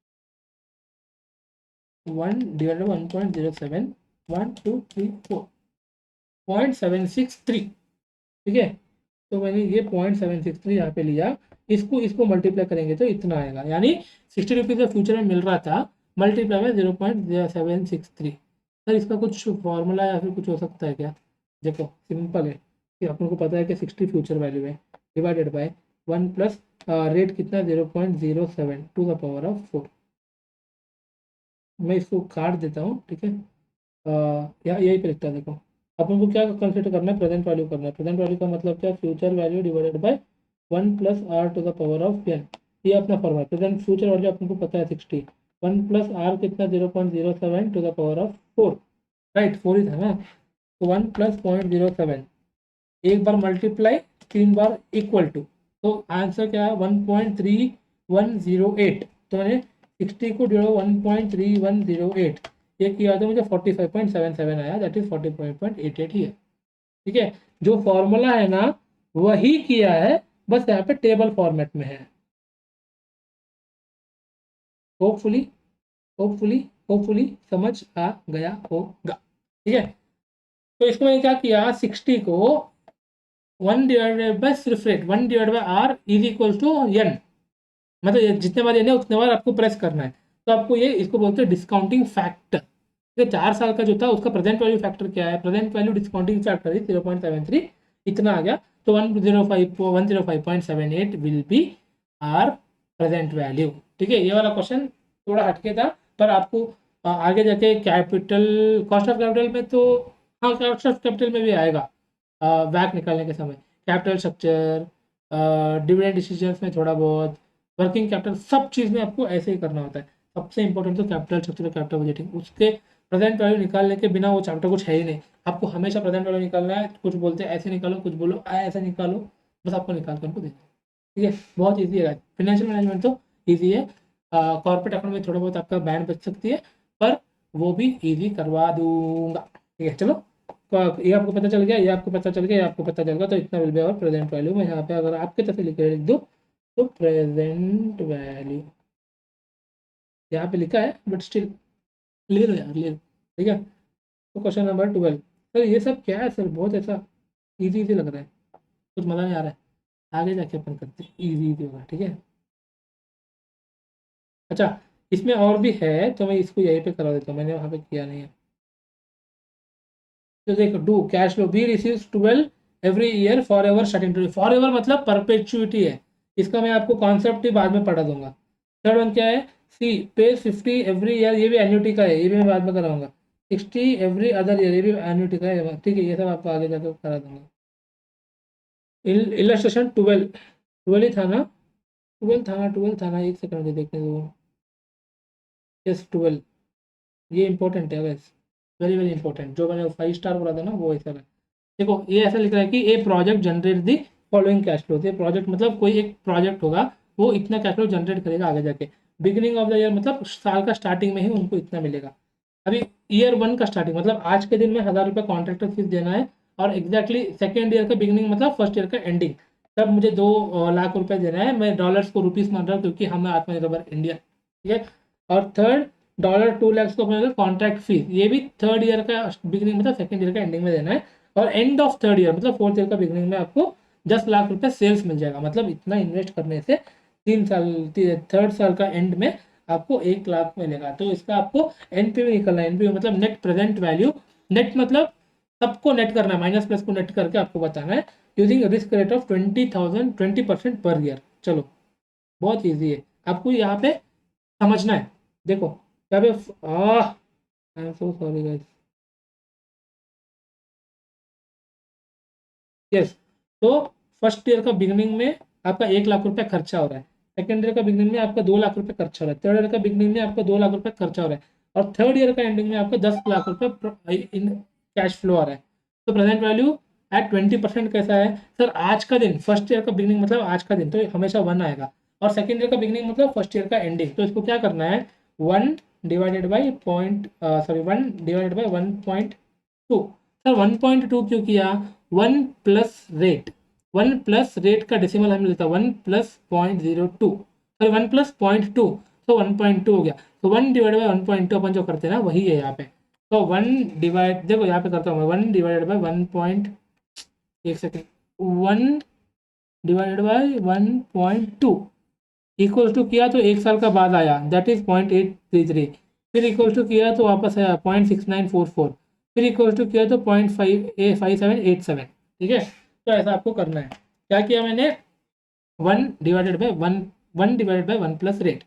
1 डिवाइडेड 1.07, 1 2 3 4 0.763। ठीक है, तो मैंने ये 0.763 यहाँ पे लिया, इसको इसको मल्टीप्लाई करेंगे तो इतना आएगा, यानी 60 रुपीज़ जो फ्यूचर में मिल रहा था मल्टीप्लाई में 0.763। सर इसका कुछ फॉर्मूला या फिर कुछ हो सकता है क्या? देखो सिंपल है कि अपन को पता है कि 60 फ्यूचर वैल्यू है, डिवाइडेड बाय 1 प्लस रेट कितना 0.07 टू द पावर ऑफ 4। मैं इसको काट देता हूँ, ठीक है। यहाँ यही पे लिखता है, देखो अपन को क्या कंसिडर करना है, प्रेजेंट वैल्यू करना है। प्रेजेंट वैल्यू का मतलब क्या, future value divided by 1 plus are to the power of n। ये अपना फॉर्मूला, प्रेजेंट फ्यूचर वैल्यू अपन को पता है 60, 1 प्लस आर कितना 0.07 to the power of 4, right 4 ही था ना। तो 1 प्लस 0.07, एक बार मल्टीप्लाई 3 बार इक्वल टू, तो आंसर क्या है 1.3108। तो मैंने 60 को डिवाइड 1.3108 ये किया तो मुझे 45.77 आया, दैट इज 45.88 ही है। ठीक है, जो फॉर्मूला है ना वही किया है, बस यहाँ पे टेबल फॉर्मेट में है। होपफुली होपफुली होपफुली समझ आ गया होगा। ठीक है, तो इसको मैंने क्या किया, 60 को 1 डिवाइडेड बाय सिर्फ rate 1 divided by r is equal to n, मतलब जितने बार एन है उतने बार आपको प्रेस करना है। तो आपको ये इसको बोलते हैं डिस्काउंटिंग फैक्टर। तो 4 साल का जो था उसका प्रेजेंट वैल्यू फैक्टर क्या है, प्रेजेंट वैल्यू डिस्काउंटिंग फैक्टर है 0.73, इतना आ गया। तो 105.78 will be our present value. ठीक है, ये वाला क्वेश्चन थोड़ा हटके था, पर आपको आगे जाके कैपिटल कॉस्ट ऑफ कैपिटल में तो, हाँ कॉस्ट ऑफ कैपिटल में भी आएगा वैक निकालने के समय, कैपिटल स्ट्रक्चर, डिविडेंड डिसीजंस में थोड़ा बहुत, वर्किंग कैपिटल, सब चीज़ में आपको ऐसे ही करना होता है। सबसे इंपॉर्टेंट तो कैपिटल स्ट्रक्चर, कैपिटल बजटिंग, उसके प्रेजेंट वैल्यू निकालने के बिना वो चैप्टर कुछ है ही नहीं। आपको हमेशा प्रेजेंट वैल्यू निकालना है, कुछ बोलते हैं ऐसे निकालो, कुछ बोलो ऐसे निकालो, बस आपको निकाल कर उनको देना है। ठीक है, बहुत ईजी है। फाइनेंशियल मैनेजमेंट तो ईजी है, कॉर्पोरेट अकाउंट में थोड़ा बहुत आपका बैंड बच सकती है, पर वो भी ईजी करवा दूंगा। ठीक है, चलो, तो ये आपको पता चल गया, ये आपको पता चल गया, ये आपको पता चल गया, तो इतना विल बी और प्रेजेंट वैल्यू। मैं यहाँ पे अगर आपके तरफ से लिख दूँ तो प्रेजेंट वैल्यू यहाँ पे लिखा है, बट स्टिल ले लो यार, ले लो। ठीक है, तो क्वेश्चन नंबर 12। सर ये सब क्या है सर, बहुत ऐसा इजी इजी लग रहा है, कुछ मज़ा नहीं आ रहा है, आगे जाके अपन करते हैं इजी इजी होगा। ठीक है, अच्छा इसमें और भी है तो मैं इसको यहीं पे करा देता हूँ, मैंने वहाँ पे किया नहीं है। तो देखो, do cash flow B receives 12 every year for ever starting two, for ever मतलब परपेचुइटी है, इसका मैं आपको कॉन्सेप्ट ही बाद में पढ़ा दूंगा। थर्ड वन क्या है, सी पे 50 एवरी ईयर, ये भी एन्युटी का है, ये भी मैं बाद में कराऊंगा। 60 एवरी अदर ईयर, ये भी एन्युटी का है। ठीक है, ये सब आपको आगे जाकर करा दूंगा। इलस्ट्रेशन 12, 12 ही था ना, 12 था ना, 12 था ना, एक सेकंड मुझे देखने दो। यस 12, ये इंपॉर्टेंट है वैसे, वेरी वेरी इंपॉर्टेंट, जो मैंने 5 स्टार बोला था ना वो ऐसा है। देखो ये ऐसा लिख रहा है कि a project generate the following cash flow. ये प्रोजेक्ट मतलब कोई एक प्रोजेक्ट होगा, वो इतना कैश फ्लो जनरेट करेगा आगे जाके। बिगिनिंग ऑफ द ईयर मतलब साल का स्टार्टिंग में ही उनको इतना मिलेगा। अभी ईयर 1 का स्टार्टिंग मतलब आज के दिन में 1000 रुपये कॉन्ट्रैक्टर फीस देना है, और एग्जैक्टली सेकेंड ईयर का बिगिनिंग मतलब फर्स्ट ईयर का एंडिंग, तब मुझे 2 लाख रुपए देना है। मैं डॉलर्स को रुपीस मान रहा हूँ क्योंकि हम आत्मनिर्भर इंडिया। ठीक है, और थर्ड $2 लाख को अपने कॉन्ट्रैक्ट फीस, ये भी थर्ड ईयर का बिगिनिंग मतलब सेकेंड ईयर का एंडिंग में देना है। और एंड ऑफ थर्ड ईयर मतलब फोर्थ ईयर का बिगिनिंग में आपको 10 लाख रुपए सेल्स मिल जाएगा। मतलब इतना इन्वेस्ट करने से 3 साल, थर्ड साल का एंड में आपको 1 लाख मिलेगा। तो इसका आपको एनपीवी निकलना है, एनपीवी मतलब नेट प्रेजेंट वैल्यू, नेट मतलब सबको नेट करना है, माइनस प्लस को नेट करके आपको बताना है। Using risk rate of 20% per year. चलो बहुत ईजी है, आपको यहाँ पे समझना है। देखो यहाँ पे I am so sorry guys, yes. तो फर्स्ट ईयर का बिगनिंग में आपका 1 लाख रुपया खर्चा हो रहा है, सेकेंड ईयर का बिगनिंग में आपका 2 लाख रुपये खर्चा हो रहा है, थर्ड ईयर का बिगनिंग में आपका 2 लाख रुपये खर्चा हो रहा है, और थर्ड ईयर का एंडिंग में आपका 10 लाख रुपये इन कैश फ्लो आ रहा है। तो प्रेजेंट वैल्यू एट 20% कैसा है सर? आज का दिन, फर्स्ट ईयर का बिगनिंग मतलब आज का दिन, तो हमेशा 1 आएगा, और सेकेंड ईयर का बिगनिंग मतलब फर्स्ट ईयर का एंडिंग। तो इसको क्या करना है, 1 सर 1.2 क्यों किया? 1 प्लस रेट, 1 प्लस रेट का डेसिमल हमें लेता है 1 प्लस 0.02, सॉरी 1 प्लस 0.2, तो 1.2 हो गया। तो 1/1.2 अपन जो करते हैं ना वही है यहाँ पे। तो 1 देखो यहाँ पे करता हूँ मैं, 1/1 पॉइंट, एक सेकेंड, 1/1.2 इक्वल टू किया तो 1 साल का बाद आया, दैट इज 0.833, फिर इक्वल टू किया तो वापस आया 0.6944, फिर इक्वल टू किया तो 0.5787। ठीक है, तो ऐसा आपको करना है। क्या किया मैंने, 1/1 प्लस रेट,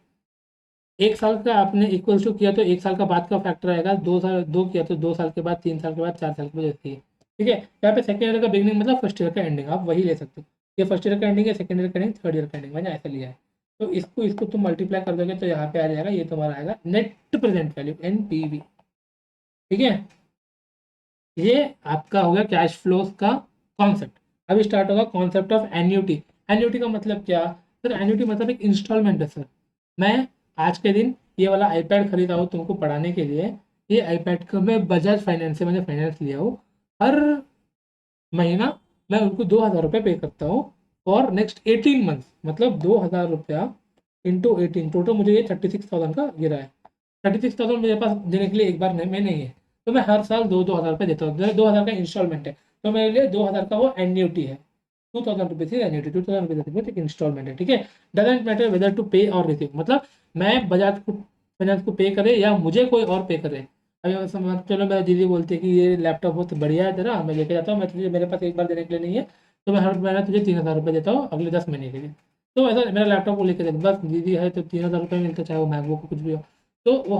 1 साल का आपने इक्वल टू किया तो 1 साल का बाद का फैक्टर आएगा, 2 साल 2 किया तो 2 साल के बाद, 3 साल के बाद, 4 साल के बाद, ऐसे ही। ठीक है, यहाँ पे सेकेंड ईयर का बिगनिंग मतलब फर्स्ट ईयर का एंडिंग, आप वही ले सकते हो। ये फर्स्ट ईयर का एंडिंग है, सेकेंड ईयर का एंडिंग, थर्ड ईयर का एंडिंग, मैंने ऐसा लिया है। तो इसको इसको तुम मल्टीप्लाई कर दोगे तो यहाँ पे आ जाएगा, ये तुम्हारा आएगा नेट प्रेजेंट वैल्यू, NPV। ठीक है, ये आपका हो गया कैश फ्लोज का कॉन्सेप्ट। अभी स्टार्ट होगा कॉन्सेप्ट ऑफ एन्यूटी। एन्यूटी का मतलब क्या सर? एन्यूटी मतलब एक इंस्टॉलमेंट है सर। मैं आज के दिन ये वाला आईपैड खरीदा हूँ तुमको पढ़ाने के लिए, ये आईपैड को मैं बजाज फाइनेंस से मैंने फाइनेंस लिया हूँ, हर महीना मैं उनको 2,000 रुपये पे करता हूँ फॉर नेक्स्ट 18 मंथ्स, मतलब 2,000 रुपया इंटू 18, टोटल मुझे ये 36,000 का गिरा है। 36,000 मेरे पास देने के लिए एक बार में नहीं है, तो मैं हर साल 2,000 रुपये देता हूँ, 2,000 का इंस्टॉलमेंट है, तो मेरे लिए 2,000 का वो एन्यूटी है। 2,000 रुपीज की एन्यूटी, 2,000 रुपीज एक इंस्टॉलमेंट है। ठीक है, डजेंट मैटर वेदर टू पे और रिसीव, मतलब मैं बजाज को फाइनेंस को पे करे या मुझे कोई और पे करे। अभी मैं समझ चलो, मेरा दीदी बोलती है कि ये लैपटॉप बहुत बढ़िया है तेरा, मैं लेके जाता हूँ, मैं तुझे, मेरे पास एक बार देने के लिए नहीं है, तो मैं हर महीना तुझे 3,000 रुपये देता हूँ अगले 10 महीने के लिए। तो ऐसा मेरा लैपटॉप को लेके दे, बस दीदी है तो 3,000 रुपये मिलता, चाहे वो मैकबुक को कुछ भी हो। तो वो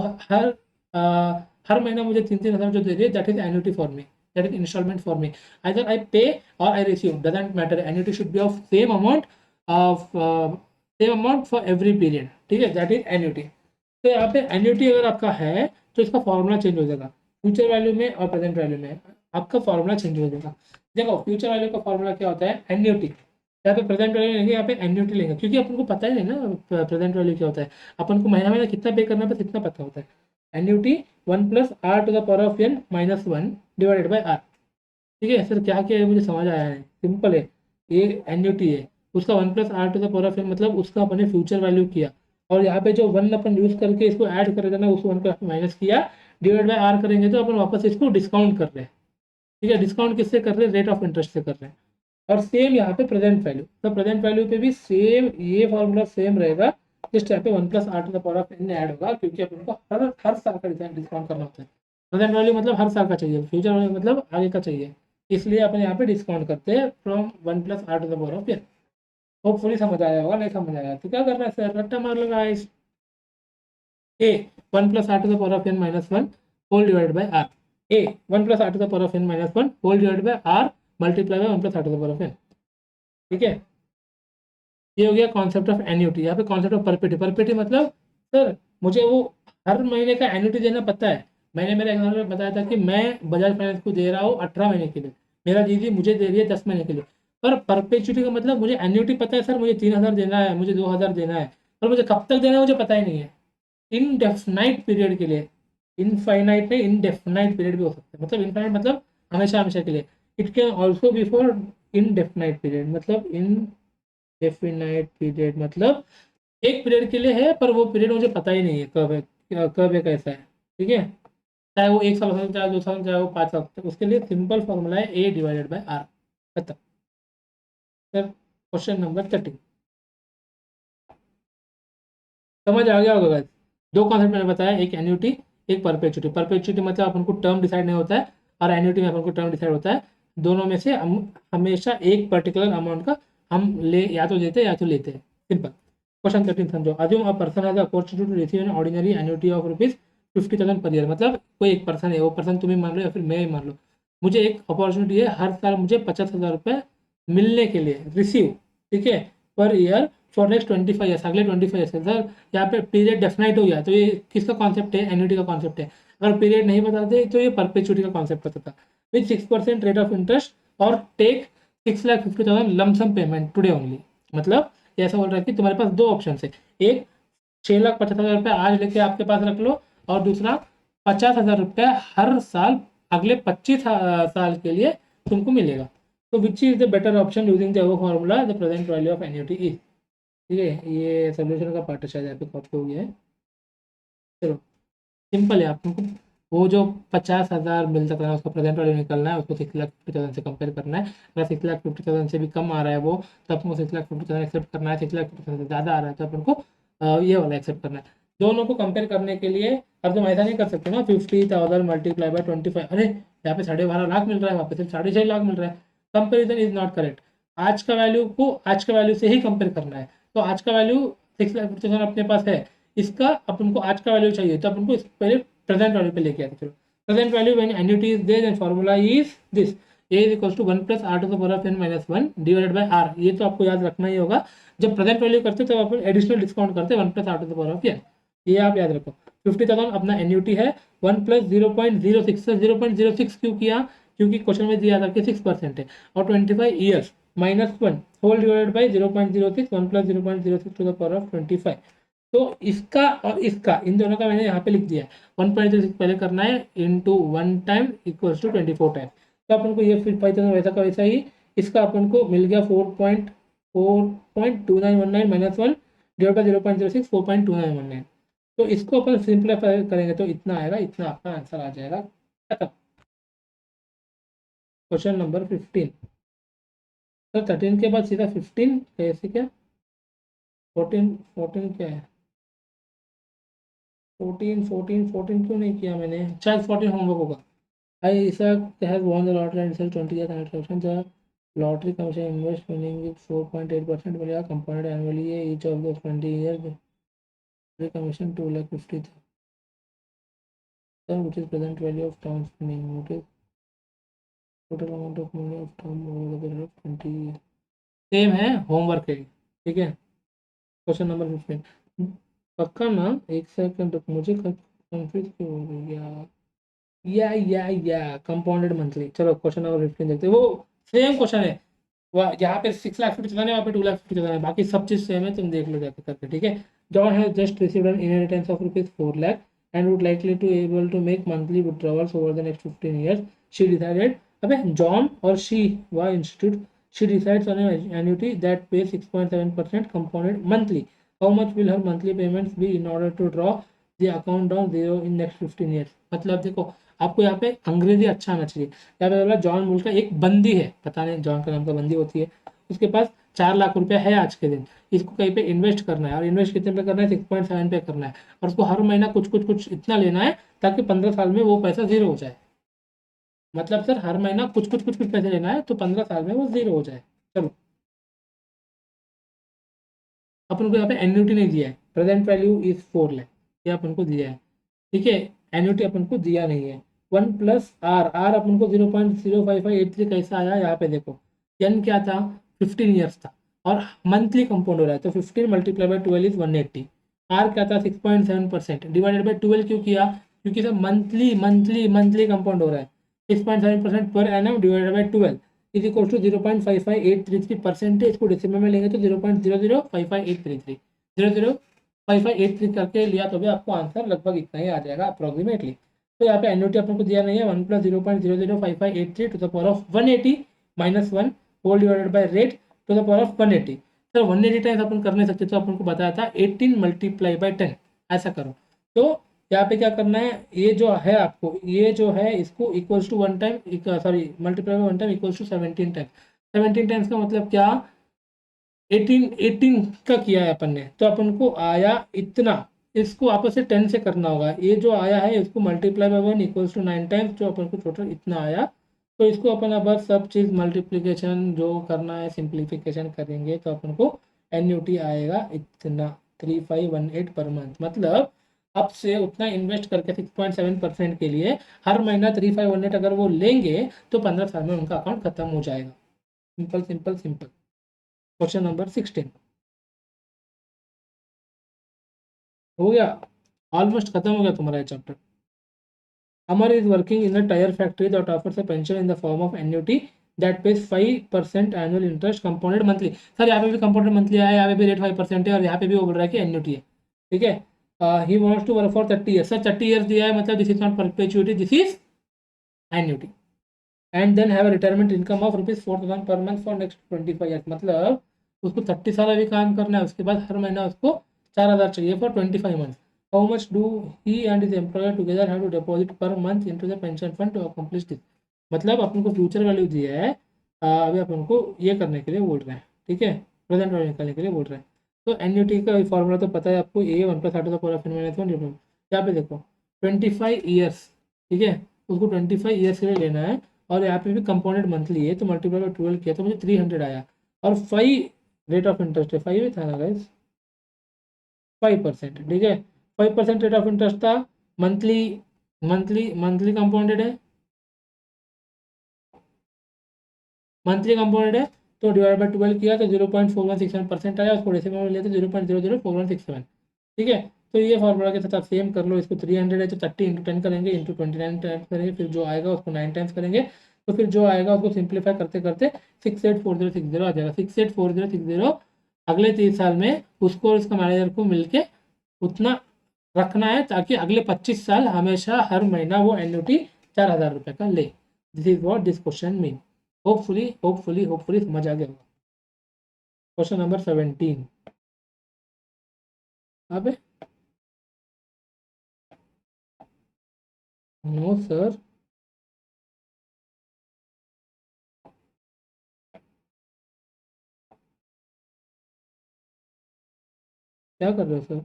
हर महीना मुझे 3-3 हज़ार जो दे रही है, that is annuity for me, that is instalment for me. Either I pay or I receive, doesn't matter, annuity should be of same amount, of same amount for every period. ठीक है, दैट इज एन्यूटी। तो यहाँ पे annuity अगर आपका है तो इसका फॉर्मूला चेंज हो जाएगा, फ्यूचर वैल्यू में और प्रेजेंट वैल्यू में आपका फॉर्मूला चेंज हो जाएगा। देखो फ्यूचर वैल्यू का फॉर्मूला क्या होता है, एन्यूटी, यहाँ पे प्रेजेंट वैल्यू लेंगे, यहाँ पे एन्यूटी लेंगे, क्योंकि अपन को पता ही नहीं ना प्रेजेंट वैल्यू क्या होता है, अपन को महीना महीना कितना पे करना है बस इतना पता होता है। Annuity 1 + r⁻⁻1 divided by r. ठीक है सर, क्या क्या है मुझे समझ आया है, सिंपल है, ये एन्यूटी है, उसका 1 + r⁻n मतलब उसका अपने फ्यूचर वैल्यू किया, और यहाँ पे जो 1 अपन यूज करके इसको ऐड कर देना, उस 1 को माइनस किया, डिवाइड बाई आर करेंगे तो अपन वापस इसको डिस्काउंट कर रहे हैं। ठीक है, डिस्काउंट किससे कर रहे हैं, रेट ऑफ इंटरेस्ट से कर रहे हैं। और सेम यहाँ पे प्रेजेंट वैल्यू, तो प्रेजेंट वैल्यू पे भी सेम ये फॉर्मूला सेम रहेगा, इस टाइप पे 1 + r⁻n ऐड होगा, क्योंकि अपन को हर हर साल का डिस्काउंट करना होता है। प्रेजेंट वैल्यू मतलब हर साल का चाहिए, फ्यूचर वैल्यू मतलब आगे का चाहिए, इसलिए अपन यहाँ पे डिस्काउंट करते हैं फ्रॉम 1 + r⁻n। होपफुली समझ आया होगा, नहीं समझ आया तो क्या करना है सर, रट्टा मार लो guys. A 1 + r⁻n-1 whole divide by R, A 1 + r⁻n-1 whole divide by R multiply by 1 + r⁻n। ठीक है, ये हो गया कॉन्सेप्ट ऑफ एन्यूटी। यहाँ पे कॉन्सेप्ट ऑफ परपेटी, परपेटी मतलब सर मुझे वो हर महीने का एन्यूटी देना पता है। मैंने मेरे एग्जाम्पल में बताया था कि मैं बजाज फाइनेंस को दे रहा हूँ 18 महीने के लिए, मेरा दीदी मुझे दे रही है 10 महीने के लिए, पर परपेचुटी का मतलब मुझे एन्यूटी पता है सर, मुझे 3,000 देना है, मुझे 2,000 देना है, पर मुझे कब तक देना है मुझे पता ही नहीं है। इनडेफिनाइट पीरियड के लिए, इनफाइनाइट नहीं, इनडेफिनाइट पीरियड भी हो सकता है, मतलब इनफाइनाइट मतलब हमेशा हमेशा के लिए। It can also be for indefinite period, मतलब इनडेफिनाइट पीरियड मतलब एक पीरियड के लिए है, पर वो पीरियड मुझे पता ही नहीं है कब है, कब है, कैसा है। ठीक है, चाहे वो 1 साल हो, चाहे 2 साल, चाहे वो 5 साल तक, उसके लिए सिंपल फॉर्मूला है ए डिवाइडेड बाई आर, खत्म। सर क्वेश्चन नंबर 13 समझ आ गया होगा guys? दो कॉन्सेप्ट मैंने बताया, एक एन्यूटी, एक परपेचुटी। परपेचुटी मतलब अपन को टर्म डिसाइड नहीं होता है, और एन्यूटी में अपन को टर्म डिसाइड होता है। दोनों में से हम हमेशा एक पर्टिकुलर अमाउंट का हम या तो देते हैं या तो लेते हैं। सिंपल। क्वेश्चन 13 समझो। Assume a person has opportunity to receive an ordinary annuity of ₹50,000 per year. मतलब कोई एक पर्सन है, वो पर्सन तुम्हें मान लो या फिर मैं ही मान लो, मुझे एक अपॉर्चुनिटी है, हर साल मुझे 50,000 रुपये मिलने के लिए, रिसीव, ठीक है, per year for next 25 years, अगले 25 ईयर्स। सर यहाँ पे पीरियड डेफिनाइट हो गया, तो ये किसका कॉन्सेप्ट है? एन्युटी का कॉन्सेप्ट है। अगर पीरियड नहीं बताते तो ये परपेचुटी का कॉन्सेप्ट होता था। With 6% rate of interest or take 6,50,000 lump sum payment today only. मतलब ये ऐसा बोल रहा है कि तुम्हारे पास दो ऑप्शन है, एक 6,50,000 रुपये आज लेके आपके पास रख लो, और दूसरा 50,000 रुपये हर साल अगले 25 साल के लिए तुमको मिलेगा। तो which is the better option using the above formula the present value of annuity is. ठीक है, ये सोल्यूशन का पार्ट शायद यहाँ पे कॉपी हो गया है। चलो सिंपल है, आपको वो जो 50,000 मिलता था उसका प्रेजेंट वैल्यू निकलना है, उसको 6,50,000 से कंपेयर करना है। अगर 6,50,000 से भी कम आ रहा है वो, तो अपन को 6,50,000 एक्सेप्ट करना है। 6,50,000 से ज़्यादा आ रहा है तो अपन को ये वाला एक्सेप्ट करना है। दोनों को कंपेयर करने के लिए अब तुम ऐसा नहीं कर सकते ना 50,000 मल्टीप्लाई बाय 25, अरे यहाँ पे 12.5 लाख मिल रहा है, वहाँ पे सिर्फ 6.5 लाख मिल रहा है। Comparison is not correct. आज का वैल्यू को आज का वैल्यू से ही कंपेयर करना है। तो आज का वैल्यू 6,50,000 अपने पास है, इसका अपन को आज का वैल्यू चाहिए, तो अपन को पहले प्रेजेंट वैल्यू पे लेके आते। चलो present value when annuity is there and formula is this, a is equal to 1 plus are to the power of n minus 1 divided by r. ये तो आपको याद रखना ही होगा, जब प्रेजेंट वैल्यू करते हैं तो अपन एडिशनल डिस्काउंट करते हैं 1 plus are to the power of n। ये आप याद रखो। 50,000 अपना एन्युटी है, 1 प्लस 0.06 से 0.06 क्यों किया? क्योंकि क्वेश्चन में दिया था कि 6% है, और 25 years minus 1 whole divided by 0.06, 1 plus 0.06 to the power of 25। तो इसका और इसका, इन दोनों का मैंने यहाँ पे लिख दिया है। 1.06 पहले करना है into 1 time equals to 24 time. तो अपन को ये फिर पाइथन वैसा का वैसा ही, इसका अपन को मिल गया 4.2919 माइनस 1 डिवाइड बाई 0.06, 4.2919। तो इसको अपन सिंप्लीफाई करेंगे तो इतना आएगा, इतना आपका आंसर आ जाएगा। Question number 15। तो 13 के बाद सीधा 15 कैसे? क्या 14 क्या है? 14 क्यों नहीं किया मैंने? शायद 14 होमवर्क होगा। आई Isaac has won the lottery and sells 20th transaction. The lottery commission invest winning with 4.8% मिलेगा compounded annually है each of those 20 years. The commission 2,50,000 which is present value of terms winning. What is total amount of money of term over the period of 20 years? Same है, homework है, ठीक है। Question number 15 पक्का ना? एक second, मुझे confuse क्यों हो गई यार। या कंपाउंडेड मंथली। चलो क्वेश्चन नंबर 15 देखते हैं। वो सेम क्वेश्चन है, यहाँ पे 6,50,000 है, वहाँ पे 2,50,000 है, बाकी सब चीज सेम है, तुम देख लो जाके करके, ठीक है। John has just received an inheritance of ₹4 lakh and would likely to able to make monthly withdrawals over the next 15 years. She decided, अबे जॉन और शी व institute, she decides on an annuity that pay 6.7% compounded monthly. How much will her monthly payments be in order to draw the account down zero in next 15 years. मतलब देखो, आपको यहाँ पे अंग्रेजी अच्छा आना चाहिए। यहाँ पे बोला जॉन मुल्क का एक बंदी है, पता नहीं जॉन का नाम का बंदी होती है, उसके पास 4 लाख रुपया है आज के दिन, इसको कहीं पे इन्वेस्ट करना है, और इन्वेस्ट कितने पे करना है? 6.7 पे करना है, और उसको हर महीना कुछ कुछ कुछ इतना लेना है ताकि 15 साल में वो पैसा जीरो हो जाए। मतलब सर हर महीना कुछ कुछ कुछ कुछ पैसे लेना है तो 15 साल में वो जीरो हो जाए। चलो अपन को यहाँ पे एन्युटी नहीं दिया है, प्रेजेंट वैल्यू इज 4 लाख, ये अपन को दिया है, ठीक है। एन्युटी अपन को दिया नहीं है। 1 प्लस आर, आर अपन को 0.05583 कैसा आया? यहाँ पे देखो, एन क्या था? 15 ईयर्स था, और मंथली कंपाउंड हो रहा है, तो 15 मल्टीप्लाई बाई 12 इज 180। आर क्या था? 6.7% डिवाइडेड बाई 12 क्यों किया? क्योंकि sir monthly monthly monthly compound हो रहा है। 6.7% per annum divided by 12 is equal to 0.55833 percentage को डेसिमल में लेंगे तो 0.0055833, 0.05583 करके लिया तो भी आपको आंसर लगभग इतना ही आ जाएगा अप्रोक्सीमेटली। तो यहाँ पे एन्युटी अपन को दिया नहीं है, 1 plus 0.0055583 to the power of 180 minus 1 whole divided by rate to the power of 180। Sir 180 times अपन कर नहीं सकते, तो अपन को बताया था 18 मल्टीप्लाई बाई 10, ऐसा करो। तो यहाँ पे क्या करना है, ये जो है आपको, ये जो है इसको equals to 1 time, sorry multiply by 1 time equals to 17 times. 17 times का मतलब क्या? 18 का किया है अपन ने, तो अपन को आया इतना। इसको आपस से 10 से करना होगा, ये जो आया है इसको multiply by 1 equals to 9 times, जो अपन को टोटल इतना आया तो इसको अपन अब सब चीज़ मल्टीप्लिकेशन जो करना है सिंप्लीफिकेशन करेंगे तो अपन को एन्यूटी आएगा इतना 3518 पर मंथ। मतलब अब से उतना इन्वेस्ट करके 6.7% के लिए हर महीना 3518 अगर वो लेंगे तो 15 साल में उनका अकाउंट खत्म हो जाएगा। Simple simple simple. Question number 16 हो गया, ऑलमोस्ट खत्म हो गया तुम्हारा ये chapter. Amar is working in a tire factory that offers a pension in the form of annuity that pays 5% annual interest compounded monthly। Sir यहाँ पे भी compounded monthly आया है, यहाँ पे भी रेट 5% है और यहाँ पे भी वो बोल रहा है कि एन्यूटी है। ठीक है, he wants to work for 30 years. Sir 30 years दिया है, मतलब this is not perpetuity, this is annuity. And then have retirement income of ₹4,000 per month for next 25 years. मतलब उसको 30 साल अभी काम करना है, उसके बाद हर महीना उसको 4,000 चाहिए for 25 month. How much do he and his employer together have to deposit per month into the pension fund to accomplish this? मतलब अपन को फ्यूचर वैल्यू दिया है, अभी अपन को ये करने के लिए बोल रहे हैं। ठीक है, प्रेजेंट वैल्यू निकालने के लिए बोल रहे हैं। तो एन्यूटी का फॉर्मूला तो पता है आपको, ए 1+8 यहाँ पे देखो 25 ईयर्स। ठीक है, उसको 25 ईयर्स के लिए लेना है और यहाँ पे भी कंपाउंडेड मंथली है तो मल्टीप्लाई बाय 12 किया तो मुझे 300 आया। और 5 रेट ऑफ इंटरेस्ट है, 5 था ना गाइस, 5%। ठीक है, 5% रेट ऑफ इंटरेस्ट था। मंथली मंथली मंथली कंपाउंडेड है, मंथली कंपाउंडेड है तो डिवाइड बाय 12 किया तो 0.4167% आया। उसको डेसिमल में लिया तो 0.004167। ठीक है, तो ये फॉर्मूला के साथ आप सेम कर लो। इसको 300 है तो 30 इंटू 10 करेंगे, इंटू 29 टाइम्स करेंगे, फिर जो आएगा उसको 9 टाइम्स करेंगे। तो फिर जो आएगा उसको सिंप्लीफाई करते करते 684060 आ जाएगा। 684060 अगले 30 साल में उसको और उसका मैनेजर को मिलके उतना रखना है ताकि अगले 25 साल हमेशा हर महीना वो एन्युटी 4,000 रुपये का ले। This is what this question mean. Hopefully hopefully hopefully समझ आ गया होगा। Question number 17। अब नो सर, क्या कर रहे हो सर?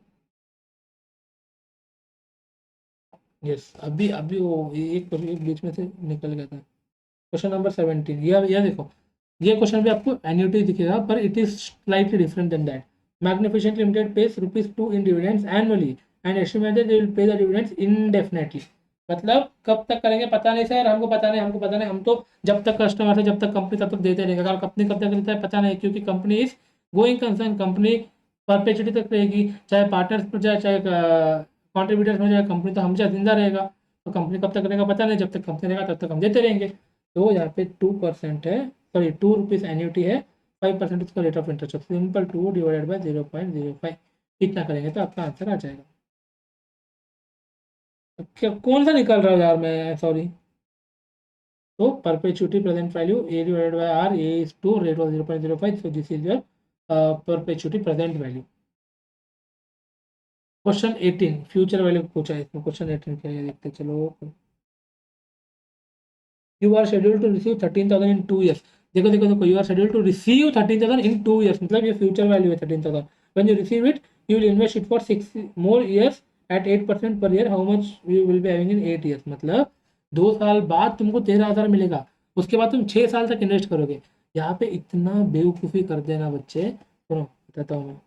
यस, अभी अभी वो एक बीच में से निकल गया था। क्वेश्चन नंबर 17, ये देखो, ये क्वेश्चन भी आपको एन्युटी दिखेगा पर it is slightly different than that. Magnificent limited pays ₹2 in dividends annually and estimated they will pay the dividends indefinitely. मतलब कब तक करेंगे पता नहीं सर, हमको पता नहीं, हमको पता नहीं, हम तो जब तक कस्टमर है, जब तक कंपनी तब तक देते रहेगा। कंपनी कब तक देता है पता नहीं, क्योंकि company is going concern, company perpetuity तक रहेगी, चाहे पार्टनर्स में जाए चाहे कॉन्ट्रीब्यूटर्स में जाए, कंपनी तो हमेशा जिंदा रहेगा। तो कंपनी कब तक रहेगा पता नहीं, जब तक कंपनी रहेगा तब तक हम देते रहेंगे। तो यहाँ पे 2% है, सॉरी ₹2 एन्युटी है, 5% उसका रेट ऑफ इंटरेस्ट है। सिंपल 2 डिवाइडेड बाय 0.05 इतना करेंगे तो आपका आंसर आ जाएगा। क्या कौन सा निकल रहा है यार मैं, सॉरी। तो perpetuity present value A divided by r, A is 2, rate was 0.05, so this is your perpetuity present value. Question 18 future value पूछा है इसमें। क्वेश्चन 18 क्या है देखते चलो। You are schedule to receive 13,000 in 2 years. देखो देखो देखो, you are schedule to receive 13,000 in 2 years, मतलब ये फ्यूचर वैल्यू है 13,000। When you receive it you will invest it for 6 more years at 8% per year. How much you will be having in 8 years. मतलब 2 साल बाद तुमको 13,000 मिलेगा, उसके बाद तुम 6 साल तक इन्वेस्ट करोगे। यहाँ पे इतना बेवकूफ़ी कर देना बच्चे, सुनो बताता हूँ मैं।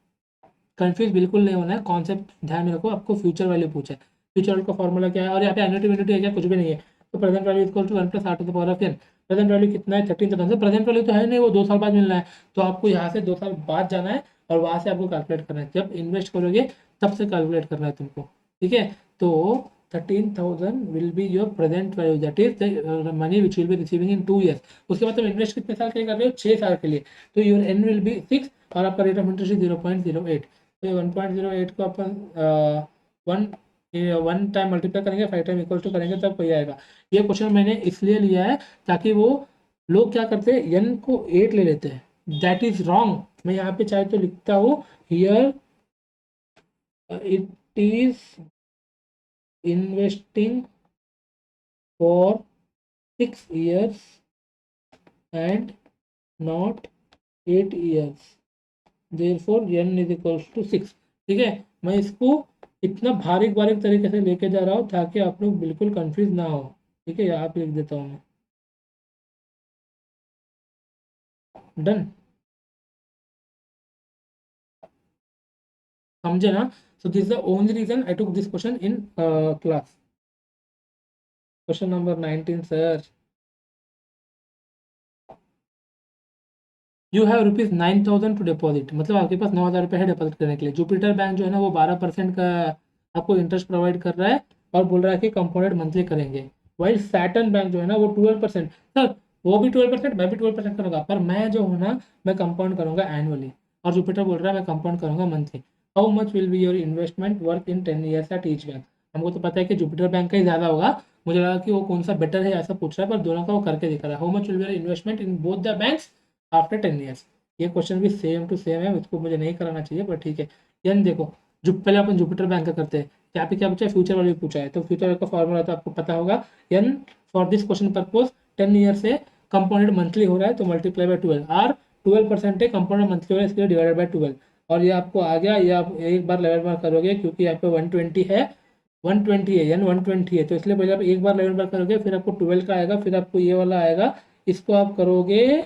कंफ्यूज बिल्कुल नहीं होना है, कॉन्सेप्ट ध्यान में रखो। आपको फ्यूचर वैल्यू पूछा है, फ्यूचर वैल्यू का फॉर्मूला क्या है, और यहाँ पे एन्युटी वेन्युटी है क्या, कुछ भी नहीं है। तो present value equal to 1+8 present value कितना है 13,000। प्रेजेंट वैल्यू तो है नहीं, वो 2 साल बाद मिलना है। तो आपको यहाँ से 2 साल बाद जाना है और वहाँ से आपको कैलकुलेट करना है, जब इन्वेस्ट करोगे तब से कैलकुलेट करना है तुमको। ठीक है, तो 13,000 will be your present value, that is the money which will be receiving end 2 years. उसके बाद तुम इन्वेस्ट कितने साल के लिए कर रहे हो, 6 साल के लिए। तो योर एन विल बी 6 और आपका रेट ऑफ इंटरेस्ट 0.08। तो 1.08 को अपन वन वन टाइम मल्टीप्लाई करेंगे, 5 टाइम इक्वल टू करेंगे तब कोई आएगा। ये क्वेश्चन मैंने इसलिए लिया है ताकि वो लोग क्या करते हैं, एन को 8 ले लेते हैं, दैट इज रॉन्ग। मैं यहाँ पे चाहे तो लिखता हूँ, here it is investing for 6 years and not 8 years, therefore n is equals to 6। ठीक है, मैं इसको इतना बारीक बारीक तरीके से लेके जा रहा हूँ ताकि आप लोग बिल्कुल कंफ्यूज ना हो। ठीक है, यहाँ पे लिख देता हूँ मैं। डन, समझे ना? So this is the only reason I took this question in class. Question number 19 sir. You have ₹9,000 to deposit, मतलब आपके पास 9,000 रुपये है डिपॉजिट करने के लिए. जुपिटर बैंक जो है ना वो 12% का आपको इंटरेस्ट प्रोवाइड कर रहा है और बोल रहा है कि कंपाउंडेड मंथली करेंगे. वाइल सैटर्न बैंक जो है ना वो 12%. सर वो भी 12%, मैं भी 12% करूँगा, पर मैं जो हूँ ना मैं कंपाउंड करूँगा एनुअली, और जुपिटर बोल रहा है मैं कंपाउंड करूँगा monthly. How much will be your investment worth in 10 years at each bank? हमको तो पता है कि जुपिटर बैंक का ही ज़्यादा होगा, मुझे लगा कि वो कौन सा बेटर है ऐसा पूछ रहा है, पर दोनों का वो करके दिखा रहा है. How much will be your investment in both the banks after 10 years? ये क्वेश्चन भी सेम टू सेम है, उसको मुझे नहीं कराना चाहिए पर ठीक है. यानी देखो, जो पहले अपन जुपिटर बैंक का करते हैं, यहाँ पे क्या पूछा है, फ्यूचर वैल्यू पूछा है, तो फ्यूचर का फॉर्मूला तो आपको पता होगा. N for this question purpose 10 year से कंपाउंडेड मंथली हो रहा है तो मल्टीप्लाई बाय 12, आर 12% है कंपाउंडेड मंथली हो रहा है इसलिए डिवाइडेड बाय 12. और ये आपको आ गया, ये आप एक बार लेवल बार करोगे क्योंकि यहाँ पे 120 है, 120 है, यानी 120 है, तो इसलिए पहले आप एक बार लेवल बार करोगे, फिर आपको 12 का आएगा, फिर आपको ये वाला आएगा, इसको आप करोगे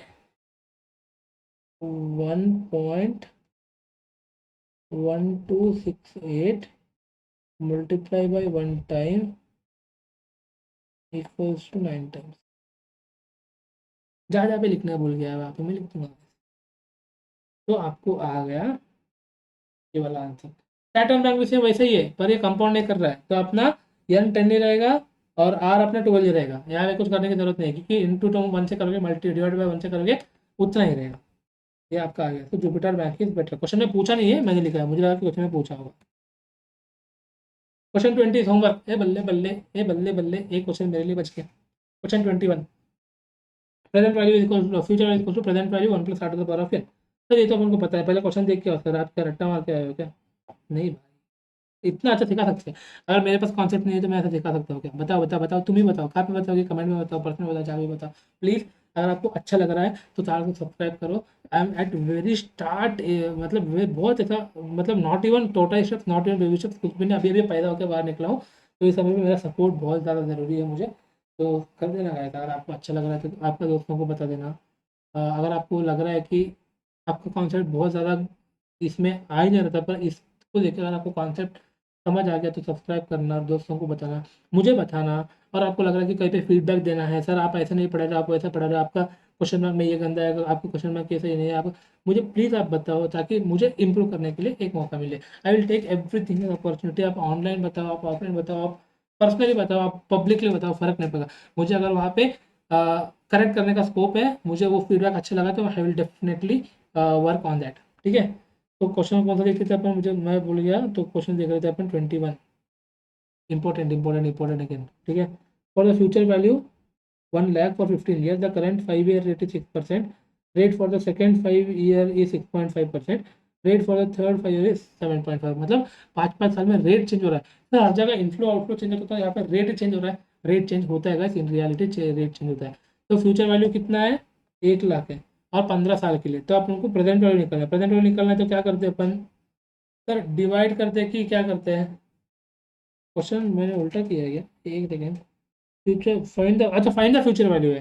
1.1268 multiply by 1 time equals to 9 times. जहाँ जहाँ पे लिखना भूल गया है वहाँ पे मैं लिख दूंगा. तो आपको आ गया ये वाला आंसर. सैटर्न बैंक भी वैसे ही है पर ये कंपाउंड नहीं कर रहा है, तो अपना एन 10 ही रहेगा और आर अपना 12 ही रहेगा. यहाँ पे कुछ करने की जरूरत नहीं है क्योंकि इंटू टू 1 से करोगे, मल्टी डिवाइड बाय 1 से करोगे, उतना ही रहेगा. ये आपका आ गया. तो Jupiter bank is better. Question में पूछा नहीं है, मैंने लिखा है, मुझे लगा कि क्वेश्चन में पूछा होगा. Question 20 homework. ए बल्ले बल्ले, ए बल्ले बल्ले, एक क्वेश्चन मेरे लिए बच गया. Question 21. Present value is equal to future value equal to present value 1 + 8 to the power of n. Sir ये तो अपन को पता है, पहले क्वेश्चन देख के आओ सर, आप क्या रट्टा मार के आए हो क्या? नहीं भाई, इतना अच्छा सिखा सकते हैं. अगर मेरे पास कॉन्सेप्ट नहीं है तो मैं ऐसा सिखा सकता हूँ क्या? बताओ बताओ बताओ, तुम ही बताओ, कहाँ पे बताओगे, कमेंट में बताओ, पर्सनल बताओ, जहाँ भी बताओ प्लीज़. अगर आपको अच्छा लग रहा है तो चैनल को सब्सक्राइब करो. I am at very start, मतलब बहुत ऐसा, मतलब not even toddler steps, not even baby steps, कुछ भी नहीं, अभी अभी पैदा होकर बाहर निकला हूँ. तो इस समय में मेरा सपोर्ट बहुत ज़्यादा ज़रूरी है मुझे. तो कर देना गाइस, अगर आपको अच्छा लग रहा है तो आपके दोस्तों को बता देना. अगर आपको लग रहा है कि आपका कॉन्सेप्ट बहुत ज़्यादा इसमें आ ही नहीं रहता, पर इसको लेकर अगर आपको कॉन्सेप्ट समझ आ गया तो सब्सक्राइब करना, दोस्तों को बताना, मुझे बताना. और आपको लग रहा है कि कहीं पे फीडबैक देना है, सर आप ऐसे नहीं पढ़ा रहे, आप ऐसा पढ़ा रहे, आपका क्वेश्चन मार्क में ये गंदा है, आपका क्वेश्चन मार्क कैसे नहीं है, आप मुझे प्लीज़ आप बताओ ताकि मुझे इंप्रूव करने के लिए एक मौका मिले. I will take everything as opportunity. आप ऑनलाइन बताओ, आप ऑफलाइन बताओ, आप पर्सनली बताओ, आप पब्लिकली बताओ, फ़र्क नहीं पड़ेगा मुझे. अगर वहाँ पे करेक्ट करने का स्कोप है, मुझे वो फीडबैक अच्छा लगा तो I will definitely work on that. ठीक है. तो क्वेश्चन कौन सा देख रहे थे अपन, मुझे मैं भूल गया. तो क्वेश्चन देख रहे थे अपन 21. Important important important again. ठीक है. For the future value 1 lakh for 15 years, the current 5-year rate is 6%, rate for the second 5 year is 6.5%, rate for the third 5 year is 7.5. मतलब 5-5 साल में रेट चेंज हो रहा है. तो हर जगह इनफ्लो आउटफ्लो चेंज होता है, यहाँ पर रेट चेंज हो रहा है. रेट चेंज होता है guys, in reality rate change होता है. तो फ्यूचर वैल्यू कितना है, 1 लाख है और 15 साल के लिए. तो आप उनको प्रेजेंट वैल्यू निकलना है. प्रेजेंट वैल्यू निकलना है तो क्या करते हैं अपन, सर डिवाइड करते हैं कि क्या करते हैं. क्वेश्चन मैंने उल्टा किया है क्या, एक सेकेंड. फ्यूचर फाइंड द, अच्छा फाइंड द फ्यूचर वैल्यू है.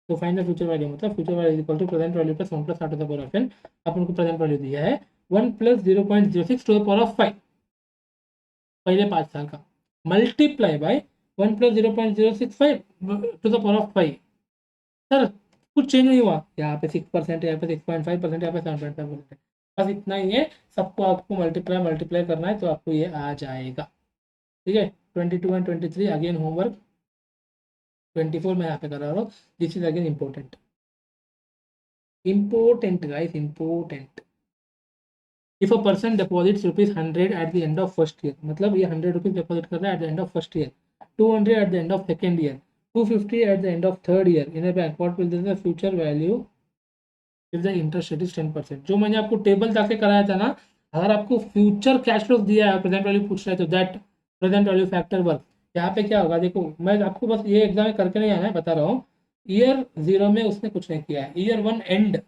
तो फाइंड द फ्यूचर वैल्यू मतलब future value equal to present value plus 1 + 8 to the power of n. अपन को प्रेजेंट वैल्यू दिया है 1 + 0.06 टू द पावर ऑफ 5, पहले 5 साल का, multiply by 1 + 0.065 to the power of 5. Sir कुछ चेंज नहीं हुआ, यहाँ पे 6% है, यहाँ पे 6.5%, यहाँ पे 7.5% है, बस इतना ही है. सबको आपको मल्टीप्लाई मल्टीप्लाई करना है तो आपको ये आ जाएगा. ठीक है. 22 एंड 23 अगेन होमवर्क. 24 मैं यहाँ पे कर रहा हूँ. This is again important, important guys, important. If a person deposits ₹100 at the end of first year, मतलब ये ₹100 डिपॉजिट कर रहा है at the end of first year, 200 at the end of second year, 250 at the end of third year in a bank, what will be the future value if the interest rate is 10%. जो मैंने आपको table जाके कराया था ना, अगर आपको future cash flow दिया है, प्रेजेंट वैल्यू पूछ रहे हैं तो that present value factor work. यहाँ पे क्या होगा देखो, मैं आपको बस ये एग्जाम में करके नहीं आना है, बता रहा हूँ. ईयर 0 में उसने कुछ नहीं किया है, ईयर 1 एंड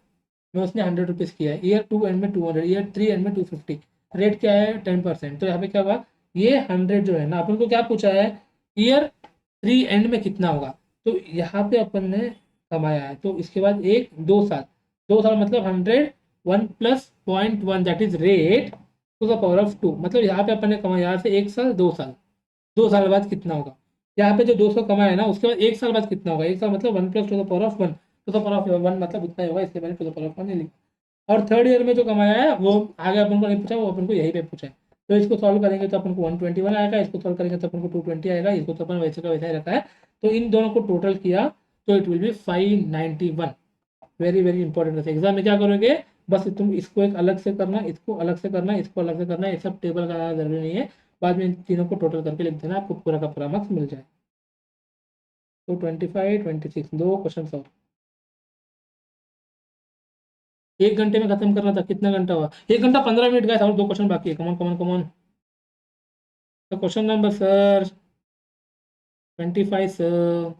में उसने ₹100 किया है, ईयर 2 एंड में 200, ईयर 3 एंड में 250, रेट क्या है 10%. तो यहाँ पे क्या होगा, ये 100 जो है ना, अपन को क्या पूछा है, ईयर 3 एंड में कितना होगा. तो यहाँ पे अपन ने कमाया है, तो इसके बाद 1-2 साल, 2 साल मतलब 100, 1 plus 0.1 that is rate to the power of 2। मतलब यहाँ पे अपन ने कमाया यहाँ से 1 साल 2 साल, 2 साल बाद कितना होगा, यहाँ पे जो 200 कमाया है ना उसके बाद 1 साल बाद कितना होगा, 1 साल मतलब 1 plus to the power of 1, to the power of 1 मतलब उतना ही होगा, इसलिए मैंने टू द पावर ऑफ 1 नहीं लिखा। और थर्ड ईयर में जो कमाया है वो आगे अपन को नहीं पूछा, वो अपन को यही पे पूछा है। तो इसको सॉल्व करेंगे तो अपन को 121 आएगा, इसको सॉल्व करेंगे तो अपन को 220 आएगा, इसको तो अपन वैसे का वैसा ही रखा है। तो इन दोनों को टोटल किया तो it will be 591। Very very important है। एग्जाम में क्या करोगे, बस तुम इसको एक अलग से करना, इसको अलग से करना, इसको अलग से करना, ये सब टेबल का जरूरी नहीं है, बाद में इन तीनों को टोटल करके लिख देना, आपको पूरा का पूरा मार्क्स मिल जाए। तो 25 26 दो क्वेश्चन और 1 घंटे में खत्म करना था, कितना घंटा हुआ, 1 घंटा 15 मिनट गए, और दो क्वेश्चन बाकी है, कमॉन कमॉन कमॉन। तो क्वेश्चन नंबर सर 25 सर,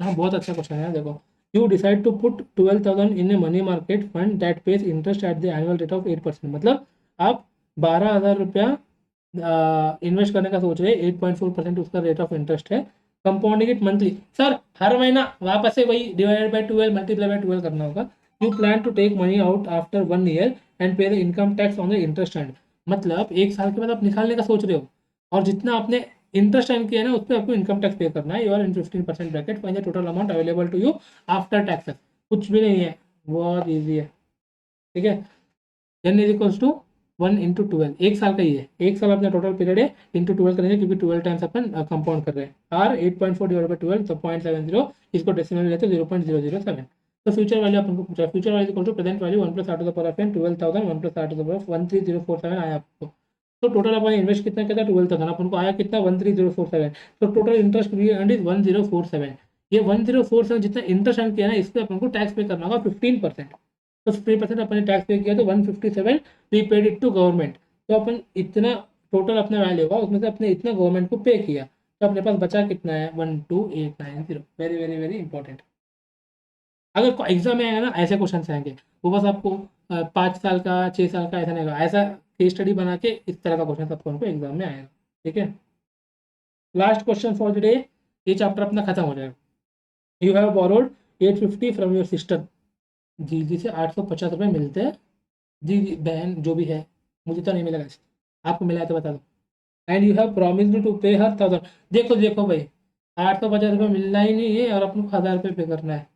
हाँ बहुत अच्छा क्वेश्चन है, देखो। You decide to put 12,000 in a money market fund that pays interest at the annual rate of 8%। मतलब आप 12,000 रुपया इन्वेस्ट करने का सोच रहे हैं, 8.4% उसका रेट ऑफ इंटरेस्ट है, कंपाउंडिंग इट मंथली। सर हर महीना वापस से वही डिवाइडेड बाय 12 मल्टीप्लाई बाय 12 करना होगा। You plan to take money out after 1 year and pay the income tax on the interest end. मतलब 1 साल के बाद आप निकालने का सोच रहे हो, और जितना आपने इंटरेस्ट एंड किया है ना उस पर आपको इनकम टैक्स पे करना है। You are in 15% bracket, find the total amount available to you after taxes. कुछ भी नहीं है, बहुत ईजी है, ठीक है। n इज इक्वल्स टू 1 × 12, 1 साल का ही है, 1 साल अपना टोटल पीरियड है, इंटू 12 करेंगे क्योंकि 12 टाइम्स अपन कंपाउंड कर रहे हैं। आर 8.4 डिवाइड बाई 12 तो 0.70, इसको डेसिमल में लेते 0.007। तो फ्यूचर वैल्यू अपन को पूछा, future value equal to present value 1 plus are to the power of n, 12,000 1 plus are to the power of 13047 आया आपको। तो टोटल अपन इन्वेस्ट कितना किया था, 12,000, अपन को आया कितना 13047। तो total interest we earned is 1047। ये 1047 जितना इंटरेस्ट अर्न किया ना, इस पर अपन को टैक्स पे करना होगा 15%। तो 15% अपने टैक्स पे किया तो 157 we paid it to government. तो अपन इतना टोटल अपना वैल्यू होगा, उसमें से अपने इतना गवर्नमेंट को पे किया, तो अपने पास बचा कितना है 12890। Very very very important. अगर एग्जाम में आएगा ना ऐसे क्वेश्चन आएंगे, वो बस आपको 5 साल का 6 साल का ऐसा नहीं होगा, ऐसा केस स्टडी बना के इस तरह का क्वेश्चन आपको उनको एग्जाम में आएगा, ठीक है। लास्ट क्वेश्चन फॉर टुडे, ये चैप्टर अपना खत्म हो जाएगा। You have borrowed 850 from your sister. जी जी से 850 रुपये मिलते हैं। जी जी बहन जो भी है, मुझे तो नहीं मिलेगा, आपको मिला है तो बता दो। And you have promised to pay हर 1,000। देखो देखो भाई, 850 रुपये मिलना ही नहीं है और अपन को 1,000 रुपये पे करना है।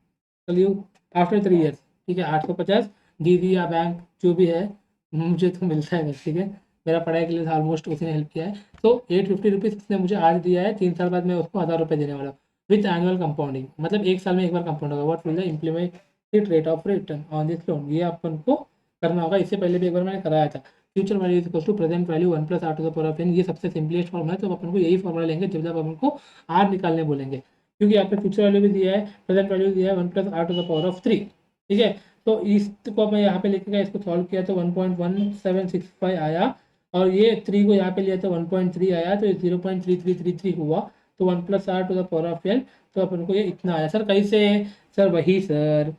चलिए आफ्टर 3 ईयर्स, ठीक है, 850 दीदी या बैंक जो भी है, मुझे तो मिलता है बस, ठीक है। मेरा पढ़ाई के लिए ऑलमोस्ट उसी ने हेल्प किया है। तो 850 रुपीज़ उसने मुझे आज दिया है, 3 साल बाद मैं उसको 1,000 रुपये देने वाला हूँ विथ एनुअल कंपाउंडिंग। मतलब 1 साल में एक बार कंपाउंड होगा। What will the implemented rate of return on this loan, ये अपन को करना होगा। इससे पहले भी एक बार मैंने कराया था। Future value is equal to present value 1 plus are to the power of n। ये सबसे सिंपलेस्ट फॉर्म है, तो अपन को यही फॉर्मूला लेंगे जब जब अपन को आर निकालने बोलेंगे, क्योंकि यहाँ पे फ्यूचर वैल्यू भी दिया है, प्रेजेंट वैल्यू दिया है 1 plus are to the power of 3, ठीक है। तो इसको मैं यहाँ पे लेके गया, इसको सॉल्व किया तो 1.1765 आया, और ये 3 को यहाँ पे लिया तो 1.3 आया, तो 0.3333 हुआ। तो 1 plus are to the power of n, तो अपन को ये इतना आया। सर कैसे, सर वही सर,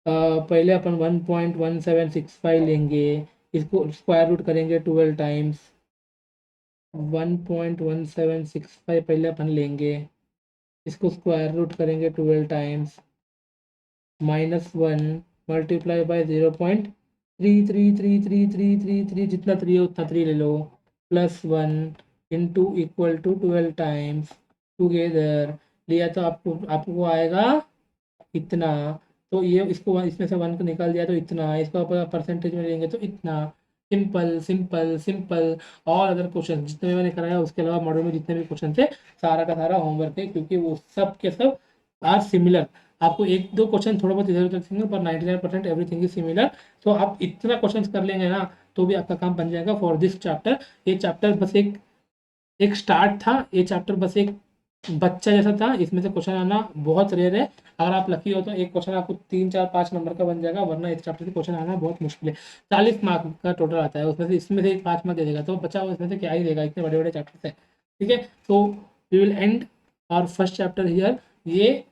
पहले अपन 1.1765 लेंगे, इसको स्क्वायर रूट करेंगे 12 टाइम्स, 1.1765 पहले अपन लेंगे, इसको स्क्वायर रूट करेंगे 12 टाइम्स, -1 मल्टीप्लाई बाय 0.333333 जितना 3 है उतना 3 ले लो, +1 into equal to 12 times together लिया, तो आपको आएगा इतना। तो ये इसको इसमें से 1 को निकाल दिया तो इतना, इसको आप परसेंटेज में लेंगे तो इतना। Simple simple simple. और अदर क्वेश्चन जितने भी मैंने कराया उसके अलावा मॉडल में जितने भी क्वेश्चन थे, सारा का सारा होमवर्क है, क्योंकि वो सब के सब आर सिमिलर। आपको एक दो क्वेश्चन थोड़ा बहुत इधर उधर सिमिलर, पर 99% एवरीथिंग इज सिमिलर। तो आप इतना क्वेश्चन कर लेंगे ना, तो भी आपका काम बन जाएगा फॉर दिस चैप्टर। ये चैप्टर बस एक एक स्टार्ट था, ये चैप्टर बस एक बच्चा जैसा था, इसमें से क्वेश्चन आना बहुत रेयर है। अगर आप लकी हो तो एक क्वेश्चन आपको 3 4 5 नंबर का बन जाएगा, वरना इस चैप्टर से क्वेश्चन आना बहुत मुश्किल है। 40 मार्क का टोटल आता है, उसमें से इसमें से 5 मार्क दे देगा, तो बच्चा इसमें से क्या ही देगा, इतने बड़े बड़े चैप्टर से, ठीक है। तो वी विल एंड और फर्स्ट चैप्टर हियर। ये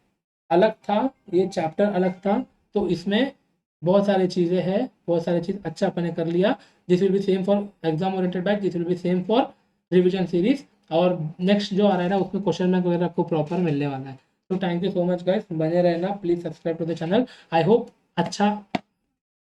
अलग था, ये चैप्टर अलग था, तो इसमें बहुत सारी चीज़ें हैं, बहुत सारी चीज़ अच्छा अपने कर लिया। This will be same for exam oriented batch, this will be same for revision series. और नेक्स्ट जो आ रहा है ना, उसमें क्वेश्चन बैंक वगैरह आपको प्रॉपर मिलने वाला है। तो thank you so much guys, बने रहना, please subscribe to the channel. I hope अच्छा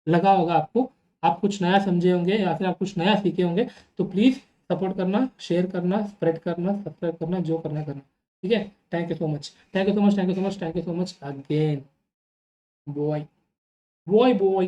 लगा होगा आपको, आप कुछ नया समझे होंगे या फिर आप कुछ नया सीखे होंगे। तो प्लीज़ सपोर्ट करना, शेयर करना, स्प्रेड करना, सब्सक्राइब करना, जो करना करना। ठीक है, thank you so much, thank you so much, thank you so much, thank you so much again. Boy boy boy.